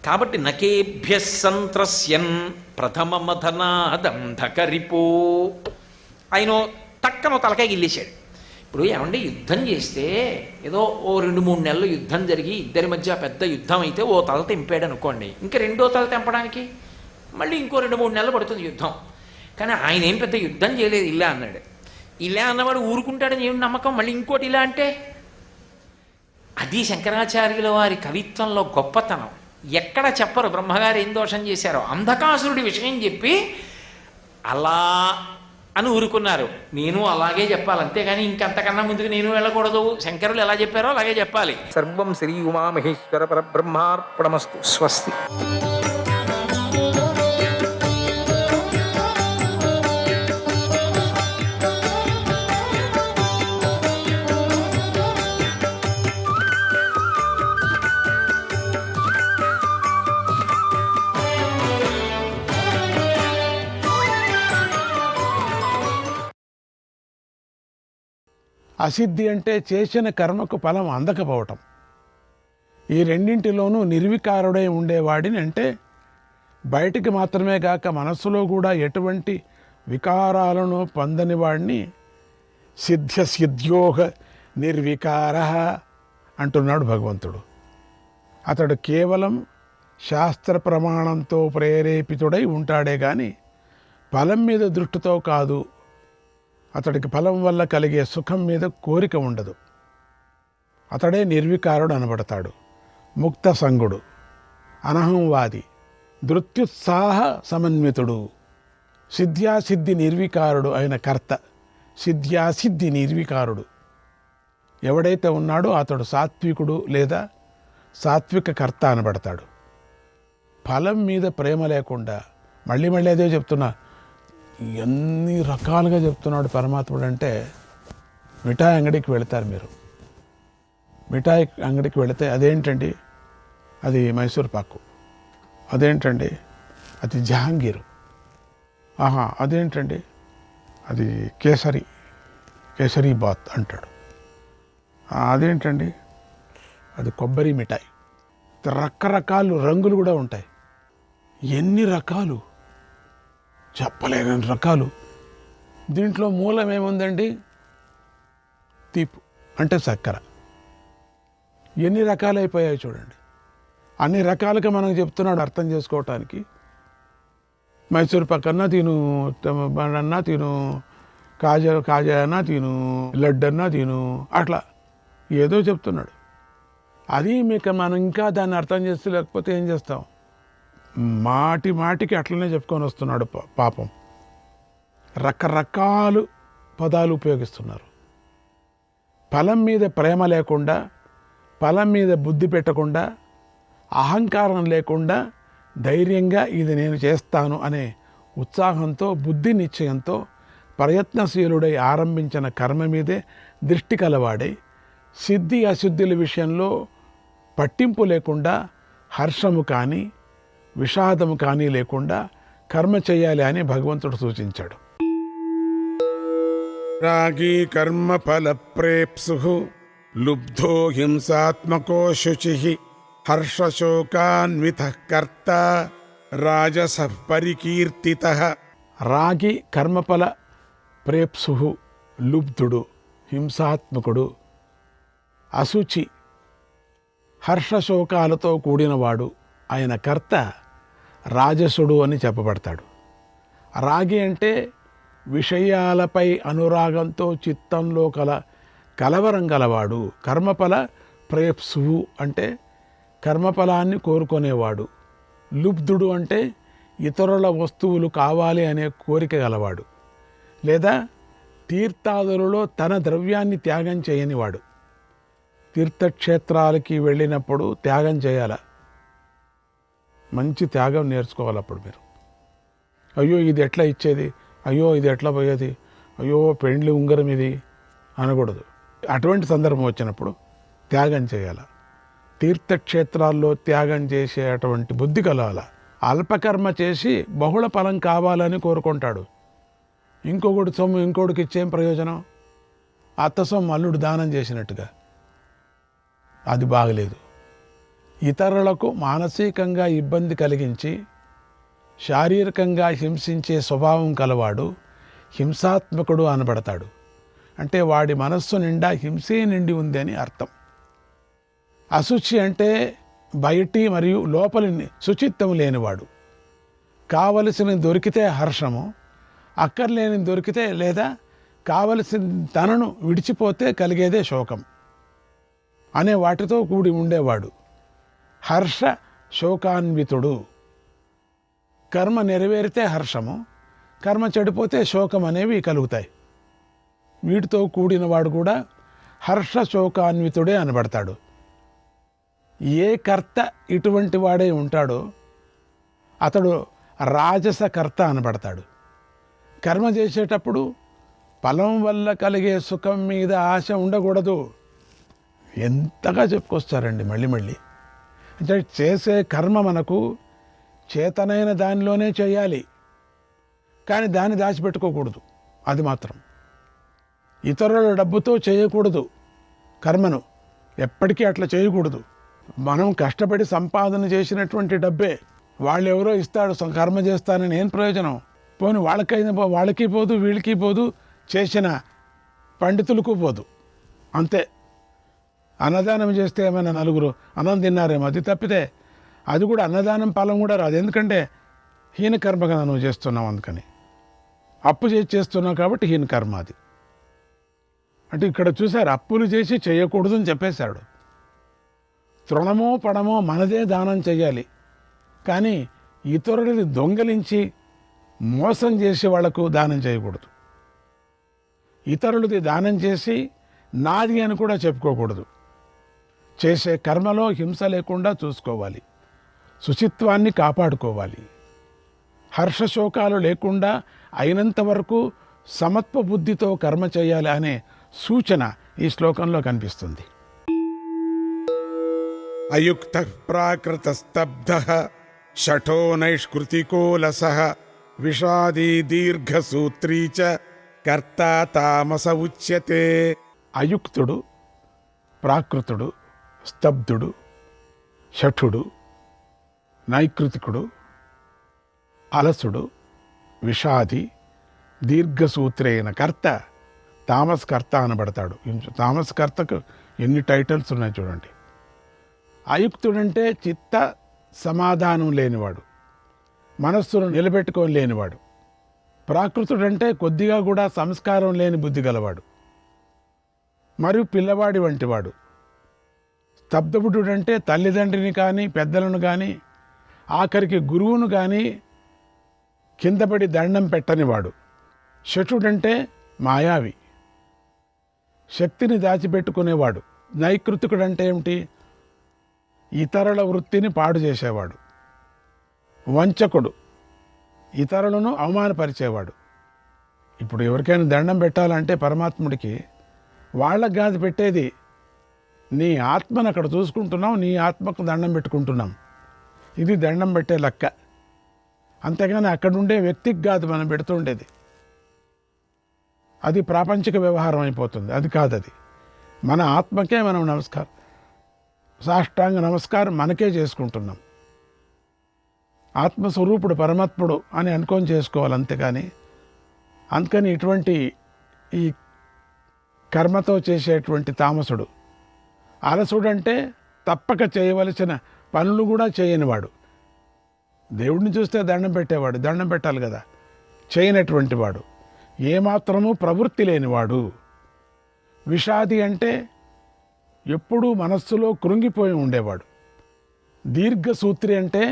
S8: కాబట్టి నకేభ్య సంత్రస్యన్ ప్రథమ మథనాదంధకరిపో, ఆయన తక్కన తలకాయ గిల్లేశాడు. ఇప్పుడు ఏమంటే యుద్ధం చేస్తే ఏదో ఓ 2-3 నెలలు యుద్ధం జరిగి ఇద్దరి మధ్య పెద్ద యుద్ధం అయితే ఓ తల తెంపాడు అనుకోండి, ఇంకా రెండో తల తెంపడానికి మళ్ళీ ఇంకో 2-3 నెలలు పడుతుంది యుద్ధం. కానీ ఆయన ఏం పెద్ద యుద్ధం చేయలేదు, ఇలా అన్నాడు. ఇలా అన్నవాడు ఊరుకుంటాడని ఏమి నమ్మకం? మళ్ళీ ఇంకోటి ఇలా అంటే అది శంకరాచార్యుల వారి కవిత్వంలో గొప్పతనం. ఎక్కడ చెప్పరు బ్రహ్మగారు ఏం దోషం చేశారో. అంధకాసురుడి విషయం చెప్పి అలా అని ఊరుకున్నారు. నేను అలాగే చెప్పాలి, అంతేగాని ఇంకంతకన్నా ముందుకు నేను వెళ్ళకూడదు. శంకరులు ఎలా చెప్పారో అలాగే చెప్పాలి.
S9: సర్వం శ్రీ ఉమామహేశ్వర పరబ్రహ్మార్పణమస్తు. స్వస్తి.
S10: అసిద్ధి అంటే చేసిన కర్మకు ఫలం అందకపోవటం. ఈ రెండింటిలోనూ నిర్వికారుడై ఉండేవాడిని అంటే బయటికి మాత్రమే కాక మనస్సులో కూడా ఎటువంటి వికారాలను పొందని వాడిని సిద్ధ్యోహ నిర్వికార అంటున్నాడు భగవంతుడు. అతడు కేవలం శాస్త్ర ప్రమాణంతో ప్రేరేపితుడై ఉంటాడే కానీ ఫలం మీద దృష్టితో కాదు. అతడికి ఫలం వల్ల కలిగే సుఖం మీద కోరిక ఉండదు. అతడే నిర్వికారుడు అనబడతాడు. ముక్త సంగుడు, అనహంవాది, ధృత్యుత్సాహ సమన్వితుడు, సిద్ధ్యాసిద్ధి నిర్వికారుడు అయిన కర్త. సిద్ధ్యాసిద్ధి నిర్వికారుడు ఎవడైతే ఉన్నాడో అతడు సాత్వికుడు లేదా సాత్విక కర్త అనబడతాడు. ఫలం మీద ప్రేమ లేకుండా, మళ్ళీ అదే చెప్తున్నా, ఎన్ని రకాలుగా చెప్తున్నాడు పరమాత్ముడు అంటే, మిఠాయి అంగడికి వెళతారు మీరు. మిఠాయి అంగడికి వెళితే అదేంటండి, అది మైసూర్ పాకు, అదేంటండి అది జహాంగీరు, అదేంటండి అది కేసరి బాత్ అంటాడు, అదేంటండి అది కొబ్బరి మిఠాయి. రకరకాలు రంగులు కూడా ఉంటాయి. ఎన్ని రకాలు, చెప్పలేని రకాలు. దీంట్లో మూలం ఏముందండి, తీపు అంటే చక్కెర. ఎన్ని రకాలైపోయాయి చూడండి. అన్ని రకాలుగా మనం చెప్తున్నాడు అర్థం చేసుకోవటానికి. మైసూర్ పక్కన్నా తిను, అన్నా తిను, కాజా అన్నా తిను, లడ్డు అన్నా తిను, అట్లా ఏదో చెప్తున్నాడు. అది మీకు మనం ఇంకా దాన్ని అర్థం చేస్తే లేకపోతే ఏం చేస్తాం, మాటికి అట్లనే చెప్పుకొని వస్తున్నాడు పాపం. రకరకాలు పదాలు ఉపయోగిస్తున్నారు. ఫలం మీద ప్రేమ లేకుండా, ఫలం మీద బుద్ధి పెట్టకుండా, అహంకారం లేకుండా ధైర్యంగా ఇది నేను చేస్తాను అనే ఉత్సాహంతో, బుద్ధి నిశ్చయంతో ప్రయత్నశీలుడై ఆరంభించిన కర్మ మీదే దృష్టి కలవాడై సిద్ధి అశుద్ధుల విషయంలో పట్టింపు లేకుండా, హర్షము కానీ విషాదము కానీ లేకుండా కర్మ చేయాలి అని భగవంతుడు సూచించాడు. రాగి కర్మ ఫల ప్రేప్సు లుబ్ధో హింసాత్మకో శుచి హర్షశోకాన్విత కర్త రాజస పరికీర్తిత. రాగి కర్మఫల ప్రేప్సు, లుబ్ధుడు, హింసాత్మకుడు, అశుచి, హర్షశోకాలతో కూడినవాడు ఆయన కర్త రాజసుడు అని చెప్పబడతాడు. రాగి అంటే విషయాలపై అనురాగంతో చిత్తంలో కలవరం గలవాడు. కర్మఫల ప్రేప్సువు అంటే కర్మఫలాన్ని కోరుకునేవాడు. లుబ్ధుడు అంటే ఇతరుల వస్తువులు కావాలి అనే కోరిక గలవాడు, లేదా తీర్థాదులలో తన ద్రవ్యాన్ని త్యాగం చేయనివాడు. తీర్థక్షేత్రాలకి వెళ్ళినప్పుడు త్యాగం చేయాల, మంచి త్యాగం నేర్చుకోవాలి. అప్పుడు మీరు అయ్యో ఇది ఎట్లా ఇచ్చేది, అయ్యో ఇది ఎట్లా పోయేది, అయ్యో పెండ్లి ఉంగరం ఇది అనకూడదు. అటువంటి సందర్భం వచ్చినప్పుడు త్యాగం చేయాల. తీర్థక్షేత్రాల్లో త్యాగం చేసేటువంటి బుద్ధి కలగాల. అల్పకర్మ చేసి బహుళ ఫలం కావాలని కోరుకుంటాడు. ఇంకొకటి సొమ్ము ఇంకోటికి ఇచ్చేం ప్రయోజనం, అత్త సొమ్ము అల్లుడు దానం చేసినట్టుగా, అది బాగలేదు. ఇతరులకు మానసికంగా ఇబ్బంది కలిగించి శారీరకంగా హింసించే స్వభావం కలవాడు హింసాత్మకుడు అనబడతాడు. అంటే వాడి మనస్సు నిండా హింసే నిండి ఉంది అని అర్థం. అశుచి అంటే బయటి మరియు లోపలి శుచిత్వం లేనివాడు. కావలసిన దొరికితే హర్షము, అక్కర్లేని దొరికితే లేదా కావలసిన తనను విడిచిపోతే కలిగేదే శోకం అనే వాటితో కూడి ఉండేవాడు. హర్ష శోకాన్వితుడు. కర్మ నెరవేరితే హర్షము, కర్మ చెడిపోతే శోకం అనేవి కలుగుతాయి. వీటితో కూడిన వాడు కూడా హర్ష శోకాన్వితుడే అనబడతాడు. ఏ కర్త ఇటువంటి వాడే ఉంటాడో అతడు రాజస కర్త అనబడతాడు. కర్మ చేసేటప్పుడు ఫలం వల్ల కలిగే సుఖం మీద ఆశ ఉండకూడదు. ఎంతగా చెప్పుకొస్తారండి మళ్ళీ మళ్ళీ. అంటే చేసే కర్మ మనకు చేతనైన దానిలోనే చేయాలి, కానీ దాన్ని దాచిపెట్టుకోకూడదు. అది మాత్రం ఇతరుల డబ్బుతో చేయకూడదు. కర్మను ఎప్పటికీ అట్లా చేయకూడదు. మనం కష్టపడి సంపాదన చేసినటువంటి డబ్బే వాళ్ళు ఎవరో ఇస్తాడు, కర్మ చేస్తానని ఏం ప్రయోజనం? పోనీ వాళ్ళకి పోదు, వీళ్ళకి పోదు, చేసిన పండితులకు పోదు. అంతే. అన్నదానం చేస్తే ఏమైనా నలుగురు అన్నం తిన్నారేమో, అది తప్పితే అది కూడా అన్నదానం ఫలం కూడా రాదు. ఎందుకంటే హీనకర్మ కదా నువ్వు చేస్తున్నావు, అందుకని అప్పు చేస్తున్నావు కాబట్టి హీనకర్మ అది. అంటే ఇక్కడ చూసారు, అప్పులు చేసి చేయకూడదు అని చెప్పేశాడు. తృణమో పడమో మనదే దానం చెయ్యాలి, కానీ ఇతరులని దొంగలించి మోసం చేసి వాళ్లకు దానం చేయకూడదు. ఇతరులది దానం చేసి నాది అని కూడా చెప్పుకోకూడదు. చేసే కర్మలో హింస లేకుండా చూసుకోవాలి, శుచిత్వాన్ని కాపాడుకోవాలి, హర్షశోకాలు లేకుండా అయినంత వరకు సమత్వ బుద్ధితో కర్మ చేయాలి అనే సూచన ఈ శ్లోకంలో కనిపిస్తుంది.
S11: అయుక్త ప్రాకృత స్తబ్ధ షఠో నైష్కృతికో లసః విషాదీ దీర్ఘసూత్రీ చ కర్త తామస ఉచ్యతే.
S10: అయుక్తుడు, ప్రాకృతుడు, స్తబ్దుడు, షఠుడు, నైకృతికుడు, అలసుడు, విషాది, దీర్ఘసూత్రైన కర్త తామస్కర్త అనబడతాడు. తామస్కర్తకు ఎన్ని టైటిల్స్ ఉన్నాయి చూడండి. అయుక్తుడంటే చిత్త సమాధానం లేనివాడు, మనస్సును నిలబెట్టుకొని లేనివాడు. ప్రాకృతుడంటే కొద్దిగా కూడా సంస్కారం లేని బుద్ధి గలవాడు మరియు పిల్లవాడి వంటివాడు. స్తబ్దబుద్ధుడంటే తల్లిదండ్రిని కానీ పెద్దలను కానీ ఆఖరికి గురువును కానీ కిందపడి దండం పెట్టనివాడు. శఠుడంటే మాయావి, శక్తిని దాచిపెట్టుకునేవాడు. నైకృతికుడంటే ఏమిటి? ఇతరుల వృత్తిని పాడు చేసేవాడు. వంచకుడు, ఇతరులను అవమానపరిచేవాడు. ఇప్పుడు ఎవరికైనా దండం పెట్టాలంటే పరమాత్ముడికి వాళ్ళకు కాదు పెట్టేది, నీ ఆత్మను అక్కడ చూసుకుంటున్నాం, నీ ఆత్మకు దండం పెట్టుకుంటున్నాం. ఇది దండం పెట్టే లెక్క. అంతేగాని అక్కడుండే వ్యక్తికి కాదు మనం పెడుతుండేది. అది ప్రాపంచిక వ్యవహారం అయిపోతుంది. అది కాదు, అది మన ఆత్మకే మనం నమస్కారం, సాష్టాంగ నమస్కారం మనకే చేసుకుంటున్నాం. ఆత్మస్వరూపుడు పరమాత్ముడు అని అనుకొని చేసుకోవాలి, అంతేకాని అందుకని ఇటువంటి ఈ కర్మతో చేసేటువంటి తామసుడు. అలసుడంటే తప్పక చేయవలసిన పనులు కూడా చేయనివాడు. దేవుడిని చూస్తే దండం పెట్టేవాడు, దండం పెట్టాలి కదా, చేయనటువంటి వాడు. ఏమాత్రమూ ప్రవృత్తి లేనివాడు. విషాది అంటే ఎప్పుడూ మనస్సులో కృంగిపోయి ఉండేవాడు. దీర్ఘసూత్రి అంటే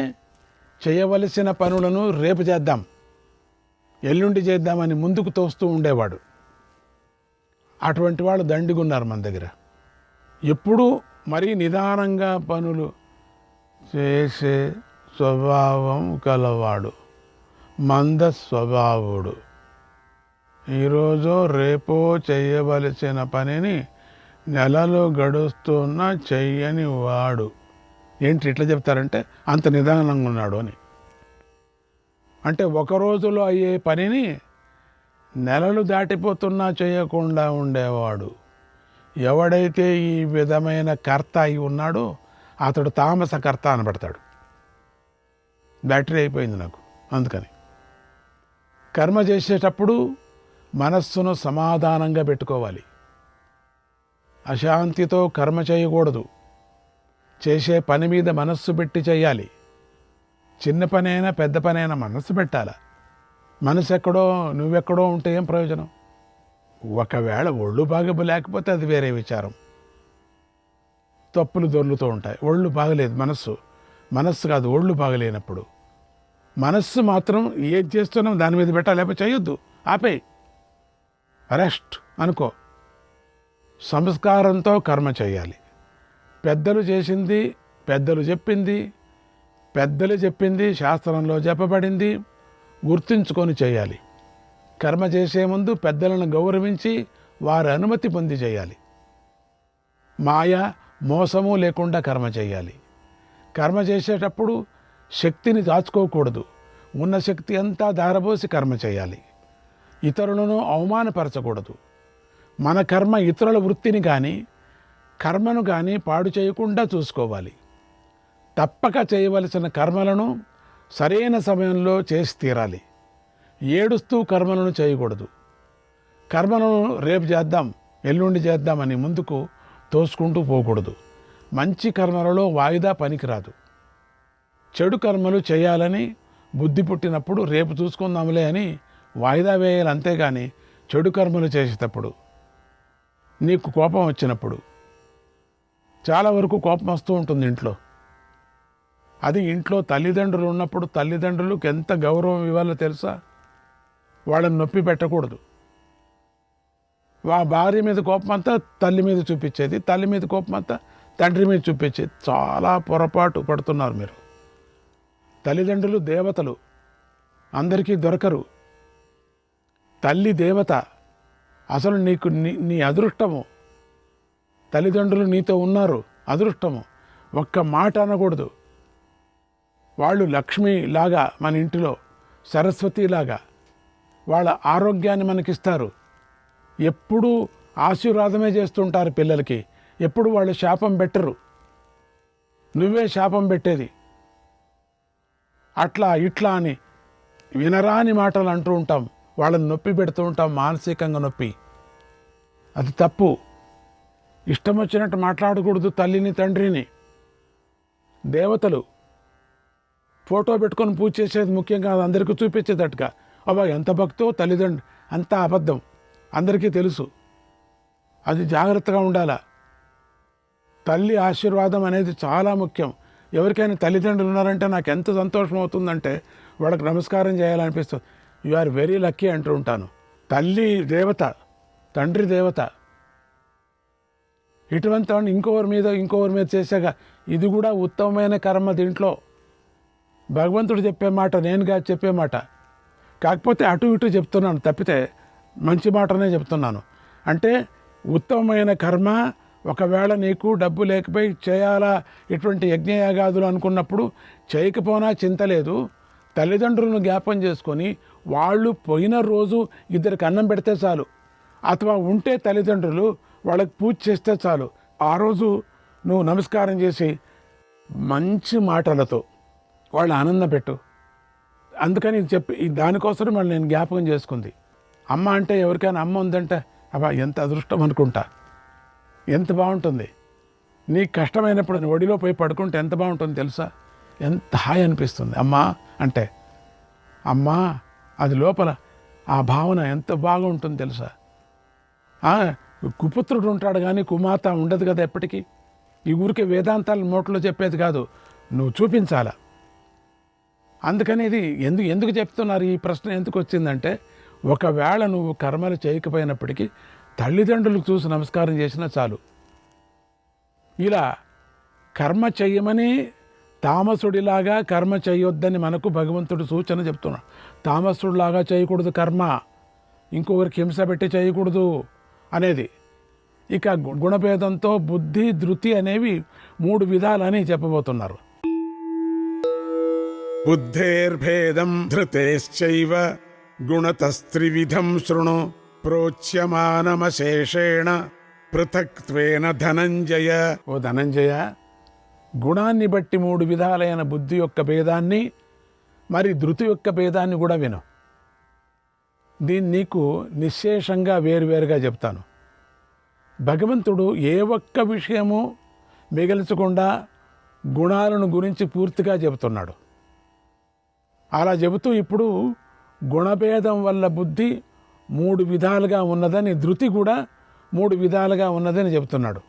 S10: చేయవలసిన పనులను రేపు చేద్దాం, ఎల్లుండి చేద్దామని ముందుకు తోస్తూ ఉండేవాడు. అటువంటి వాళ్ళు దండిగున్నారు మన దగ్గర. ఎప్పుడూ మరీ నిదానంగా పనులు చేసే స్వభావం కలవాడు, మంద స్వభావుడు. ఈరోజో రేపో చేయవలసిన పనిని నెలలు గడుస్తున్న చెయ్యని వాడు. ఏంటి ఇట్లా చెప్తారంటే అంత నిదానంగా ఉన్నాడు అని. అంటే ఒక రోజులో అయ్యే పనిని నెలలు దాటిపోతున్నా చేయకుండా ఉండేవాడు. ఎవడైతే ఈ విధమైన కర్త అయి ఉన్నాడో అతడు తామస కర్త అనబడతాడు. బ్యాటరీ అయిపోయింది నాకు. అందుకని కర్మ చేసేటప్పుడు మనస్సును సమాధానంగా పెట్టుకోవాలి. అశాంతితో కర్మ చేయకూడదు. చేసే పని మీద మనస్సు పెట్టి చేయాలి. చిన్న పనైనా పెద్ద పనైనా మనస్సు పెట్టాలా. మనసు ఎక్కడో నువ్వెక్కడో ఉంటే ఏం ప్రయోజనం? ఒకవేళ ఒళ్ళు బాగా లేకపోతే అది వేరే విచారం. తప్పులు దొర్లుతూ ఉంటాయి. ఒళ్ళు బాగలేదు, మనస్సు కాదు ఒళ్ళు బాగలేనప్పుడు మనస్సు మాత్రం ఏది చేస్తున్నాం దాని మీద పెట్టాలి, లేకపోతే చేయొద్దు, ఆపేయి, రెస్ట్ అనుకో. సంస్కారంతో కర్మ చేయాలి. పెద్దలు చేసింది, పెద్దలు చెప్పింది శాస్త్రంలో చెప్పబడింది గుర్తుంచుకొని చేయాలి. కర్మ చేసే ముందు పెద్దలను గౌరవించి వారి అనుమతి పొంది చేయాలి. మాయ మోసము లేకుండా కర్మ చేయాలి. కర్మ చేసేటప్పుడు శక్తిని దాచుకోకూడదు. ఉన్న శక్తి అంతా దారబోసి కర్మ చేయాలి. ఇతరులను అవమానపరచకూడదు. మన కర్మ ఇతరుల వృత్తిని కానీ కర్మను కానీ పాడు చేయకుండా చూసుకోవాలి. తప్పక చేయవలసిన కర్మలను సరైన సమయంలో చేసి తీరాలి. ఏడుస్తూ కర్మలను చేయకూడదు. కర్మలను రేపు చేద్దాం, ఎల్లుండి చేద్దామని ముందుకు తోసుకుంటూ పోకూడదు. మంచి కర్మలలో వాయిదా పనికిరాదు. చెడు కర్మలు చేయాలని బుద్ధి పుట్టినప్పుడు రేపు చూసుకుందాంలే అని వాయిదా వేయాలి. అంతేగాని చెడు కర్మలు చేసేటప్పుడు, నీకు కోపం వచ్చినప్పుడు, చాలా వరకు కోపం వస్తూ ఉంటుంది ఇంట్లో. అది ఇంట్లో తల్లిదండ్రులు ఉన్నప్పుడు తల్లిదండ్రులకు ఎంత గౌరవం ఇవ్వాలో తెలుసా? వాళ్ళని నొప్పి పెట్టకూడదు. భార్య మీద కోపం అంతా తల్లి మీద చూపించేది, తల్లి మీద కోపం అంతా తండ్రి మీద చూపించేది. చాలా పొరపాటు పడుతున్నారు మీరు. తల్లిదండ్రులు దేవతలు, అందరికీ దొరకరు. తల్లి దేవత. అసలు నీకు నీ అదృష్టము. తల్లిదండ్రులు నీతో ఉన్నారు, అదృష్టము. ఒక్క మాట అనకూడదు. వాళ్ళు లక్ష్మిలాగా మన ఇంటిలో, సరస్వతిలాగా వాళ్ళ ఆరోగ్యాన్ని మనకిస్తారు. ఎప్పుడూ ఆశీర్వాదమే చేస్తుంటారు పిల్లలకి. ఎప్పుడు వాళ్ళు శాపం పెట్టరు. నువ్వే శాపం పెట్టేది. అట్లా ఇట్లా అని వినరాని మాటలు అంటూ ఉంటాం. వాళ్ళని నొప్పి పెడుతూ ఉంటాం, మానసికంగా నొప్పి. అది తప్పు. ఇష్టం వచ్చినట్టు మాట్లాడకూడదు తల్లిని తండ్రిని. దేవతలు. ఫోటో పెట్టుకొని పూజ చేసేది ముఖ్యం కాదు, అందరికీ చూపించేటట్టుగా. అబ్బా ఎంత భక్తో తల్లిదండ్రులు, అంతా అబద్ధం, అందరికీ తెలుసు. అది జాగ్రత్తగా ఉండాలా. తల్లి ఆశీర్వాదం అనేది చాలా ముఖ్యం. ఎవరికైనా తల్లిదండ్రులు ఉన్నారంటే నాకు ఎంత సంతోషం అవుతుందంటే వాళ్ళకి నమస్కారం చేయాలనిపిస్తుంది. యు ఆర్ వెరీ లక్కీ అంటూ ఉంటాను. తల్లి దేవత, తండ్రి దేవత. ఇటువంటి వాడిని ఇంకొకరి మీద చేసాక ఇది కూడా ఉత్తమమైన కర్మ. దీంట్లో భగవంతుడు చెప్పే మాట, నేనుగా చెప్పే మాట. కాకపోతే అటు ఇటు చెప్తున్నాను తప్పితే మంచి మాటనే చెప్తున్నాను. అంటే ఉత్తమమైన కర్మ ఒకవేళ నీకు డబ్బు లేకపోయి చేయాలా ఇటువంటి యజ్ఞయాగాదులు అనుకున్నప్పుడు చేయకపోయినా చింత లేదు. తల్లిదండ్రులను జ్ఞాపం చేసుకొని వాళ్ళు పోయిన రోజు ఇద్దరికి అన్నం పెడితే చాలు. అథవా ఉంటే తల్లిదండ్రులు వాళ్ళకి పూజ చేస్తే చాలు. ఆ రోజు నువ్వు నమస్కారం చేసి మంచి మాటలతో వాళ్ళు ఆనందం పెట్టు. అందుకని దానికోసం మళ్ళీ నేను జ్ఞాపకం చేసుకుంది. అమ్మ అంటే ఎవరికైనా అమ్మ ఉందంటే అబ్బా ఎంత అదృష్టం అనుకుంటా. ఎంత బాగుంటుంది. నీకు కష్టమైనప్పుడు ఒడిలో పోయి పడుకుంటే ఎంత బాగుంటుంది తెలుసా? ఎంత హాయి అనిపిస్తుంది అమ్మా అంటే. అమ్మా అది లోపల ఆ భావన ఎంత బాగుంటుంది తెలుసా? కుపుత్రుడు ఉంటాడు కానీ కుమాత ఉండదు కదా ఎప్పటికీ. ఈ ఊరికే వేదాంతాలు నోట్లో చెప్పేది కాదు, నువ్వు చూపించాలా. అందుకని ఇది ఎందుకు చెప్తున్నారు? ఈ ప్రశ్న ఎందుకు వచ్చిందంటే, ఒకవేళ నువ్వు కర్మలు చేయకపోయినప్పటికీ తల్లిదండ్రులకు చూసి నమస్కారం చేసినా చాలు. ఇలా కర్మ చెయ్యమని తామసుడిలాగా కర్మ చేయొద్దని మనకు భగవంతుడు సూచన చెప్తున్నాడు. తామసుడిలాగా చేయకూడదు కర్మ, ఇంకొకరికి హింస పెట్టి చేయకూడదు అనేది. ఇక గుణభేదంతో బుద్ధి ధృతి అనేవి 3 విధాలని చెప్పబోతున్నారు.
S11: బుద్ధేర్భేదం ధృతేశ్చైవ గుణతస్త్రివిధం శృణు ప్రోచ్యమానమశేషేణ పృథక్త్వేన ధనంజయ.
S10: ఓ ధనంజయ, గుణాన్ని బట్టి 3 విధాలైన బుద్ధి యొక్క భేదాన్ని, మరి ధృతి యొక్క భేదాన్ని కూడా విను. దీన్ని నీకు నిశ్శేషంగా వేరువేరుగా చెప్తాను. భగవంతుడు ఏ ఒక్క విషయము మిగల్చకుండా గుణాలను గురించి పూర్తిగా చెబుతున్నాడు. అలా చెబుతూ ఇప్పుడు గుణభేదం వల్ల బుద్ధి 3 విధాలుగా ఉన్నదని, ధృతి కూడా 3 విధాలుగా ఉన్నదని చెబుతున్నాడు.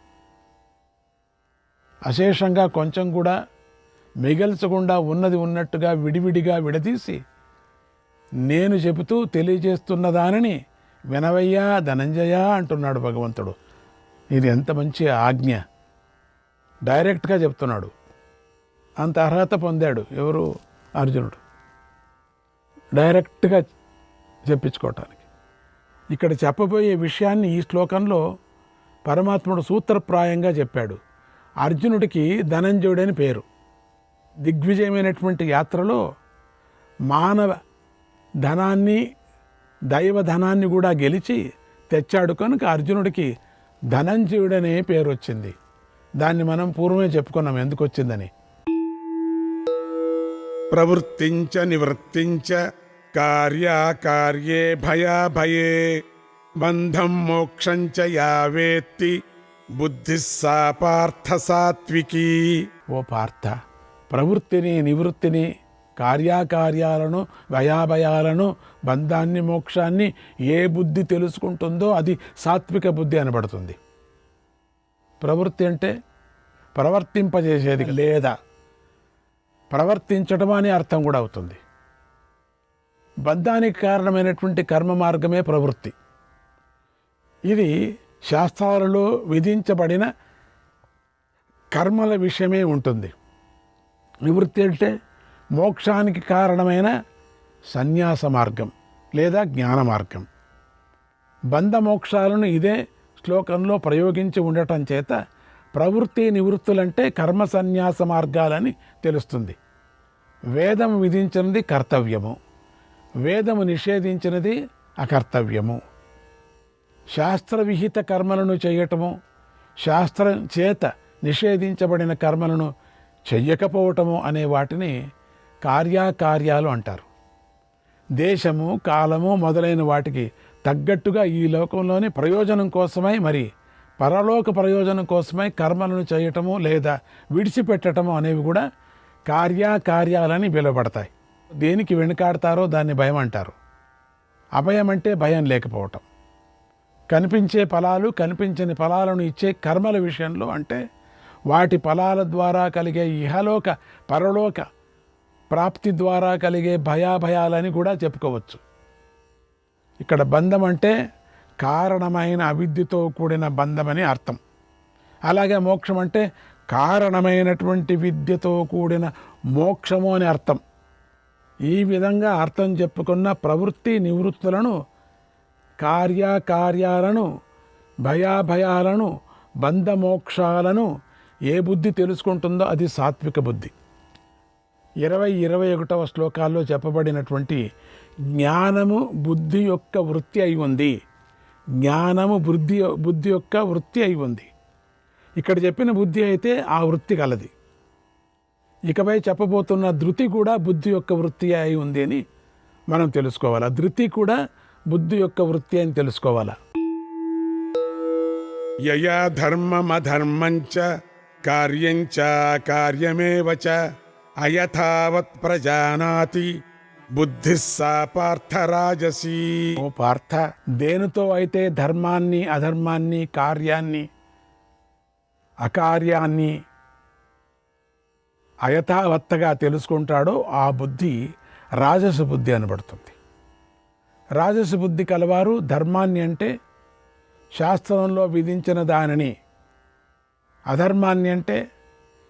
S10: అశేషంగా కొంచెం కూడా మిగల్చకుండా ఉన్నది ఉన్నట్టుగా విడివిడిగా విడదీసి నేను చెబుతూ తెలియజేస్తున్న దానిని వినవయ్యా ధనంజయ అంటున్నాడు భగవంతుడు. ఇది ఎంత మంచి ఆజ్ఞ! డైరెక్ట్గా చెప్తున్నాడు. అంత అర్హత పొందాడు ఎవరు? అర్జునుడు. డైరెక్ట్గా చెప్పించుకోవటానికి. ఇక్కడ చెప్పబోయే విషయాన్ని ఈ శ్లోకంలో పరమాత్ముడు సూత్రప్రాయంగా చెప్పాడు. అర్జునుడికి ధనంజయుడని పేరు. దిగ్విజయమైనటువంటి యాత్రలో మానవ ధనాన్ని దైవ ధనాన్ని కూడా గెలిచి తెచ్చాడు కనుక అర్జునుడికి ధనంజయుడనే పేరు వచ్చింది. దాన్ని మనం పూర్వమే చెప్పుకున్నాం ఎందుకు వచ్చిందని.
S11: ప్రవృత్తించ నివృత్తించ కార్యాకార్యే భయాభయే బంధం మోక్షంచ యా వేత్తి బుద్ధి సా పార్థ సాత్వికీ.
S10: ఓ పార్థ, ప్రవృత్తిని నివృత్తిని కార్యాకార్యాలను భయాభయాలను బంధాన్ని మోక్షాన్ని ఏ బుద్ధి తెలుసుకుంటుందో అది సాత్విక బుద్ధి అనబడుతుంది. ప్రవృత్తి అంటే ప్రవర్తింపజేసేది లేదా ప్రవర్తించడం అనే అర్థం కూడా అవుతుంది. బంధానికి కారణమైనటువంటి కర్మ మార్గమే ప్రవృత్తి. ఇది శాస్త్రాలలో విధించబడిన కర్మల విషయమే ఉంటుంది. నివృత్తి అంటే మోక్షానికి కారణమైన సన్యాస మార్గం లేదా జ్ఞాన మార్గం. బంధమోక్షాలను ఇదే శ్లోకంలో ప్రయోగించి ఉండటం చేత ప్రవృత్తి నివృత్తులంటే కర్మ సన్యాస మార్గాలని తెలుస్తుంది. వేదం విధించినది కర్తవ్యము, వేదము నిషేధించినది అకర్తవ్యము. శాస్త్రవిహిత కర్మలను చేయటము, శాస్త్రం చేత నిషేధించబడిన కర్మలను చెయ్యకపోవటము అనే వాటిని కార్యాకార్యాలు అంటారు. దేశము కాలము మొదలైన వాటికి తగ్గట్టుగా ఈ లోకంలోని ప్రయోజనం కోసమై మరి పరలోక ప్రయోజనం కోసమై కర్మలను చేయటము లేదా విడిచిపెట్టటము అనేవి కూడా కార్యాకార్యాలని పిలువబడతాయి. దేనికి వెనుకాడతారో దాన్ని భయం అంటారు. అభయం అంటే భయం లేకపోవటం. కనిపించే ఫలాలు కనిపించని ఫలాలను ఇచ్చే కర్మల విషయంలో అంటే వాటి ఫలాల ద్వారా కలిగే ఇహలోక పరలోక ప్రాప్తి ద్వారా కలిగే భయాభయాలని కూడా చెప్పుకోవచ్చు. ఇక్కడ బంధం అంటే కారణమైన అవిద్యతో కూడిన బంధమని అర్థం. అలాగే మోక్షం అంటే కారణమైనటువంటి విద్యతో కూడిన మోక్షము అని అర్థం. ఈ విధంగా అర్థం చెప్పుకున్న ప్రవృత్తి నివృత్తులను, కార్యాకార్యాలను, భయాభయాలను, బంధమోక్షాలను ఏ బుద్ధి తెలుసుకుంటుందో అది సాత్విక బుద్ధి. 20-21 శ్లోకాల్లో చెప్పబడినటువంటి జ్ఞానము బుద్ధి యొక్క వృత్తి అయి ఉంది. జ్ఞానము బుద్ధి యొక్క వృత్తి అయి ఉంది. ఇక్కడ చెప్పిన బుద్ధి అయితే ఆ వృత్తి కలది. ఇకపై చెప్పబోతున్న ధృతి కూడా బుద్ధి యొక్క వృత్తి అయి ఉంది అని మనం తెలుసుకోవాలా. ధృతి కూడా బుద్ధి యొక్క వృత్తి అని తెలుసుకోవాలా.
S11: యయా ధర్మమధర్మంచ కార్యంచ కార్యమేవ చ అయథావత్ ప్రజానాతి బుద్ధి సా పార్థ రాజసీ.
S10: ఓ పార్థ, దేనితో అయితే ధర్మాన్ని అధర్మాన్ని కార్యాన్ని అకార్యాన్ని అయథావత్తగా తెలుసుకుంటాడో ఆ బుద్ధి రాజస బుద్ధి అనబడుతుంది. రాజస బుద్ధి కలవారు ధర్మాన్ని అంటే శాస్త్రంలో విధించిన దానిని, అధర్మాన్ని అంటే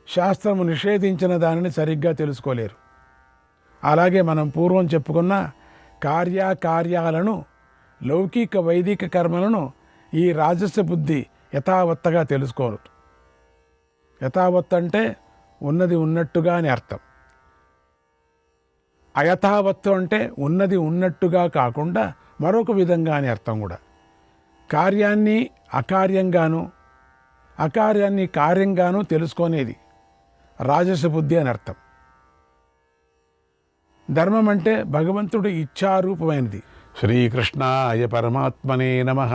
S10: శాస్త్రము నిషేధించిన దానిని సరిగ్గా తెలుసుకోలేరు. అలాగే మనం పూర్వం చెప్పుకున్న కార్యాకార్యాలను, లౌకిక వైదిక కర్మలను ఈ రాజస బుద్ధి యథావత్తగా తెలుసుకోరు. యథావత్ అంటే ఉన్నది ఉన్నట్టుగా అని అర్థం. అయథావత్తు అంటే ఉన్నది ఉన్నట్టుగా కాకుండా మరొక విధంగా అని అర్థం కూడా. కార్యాన్ని అకార్యంగాను, అకార్యాన్ని కార్యంగాను తెలుసుకునేది రాజస బుద్ధి అని అర్థం. ధర్మం అంటే భగవంతుడి ఇచ్ఛారూపమైనది. శ్రీకృష్ణాయ పరమాత్మనే నమః.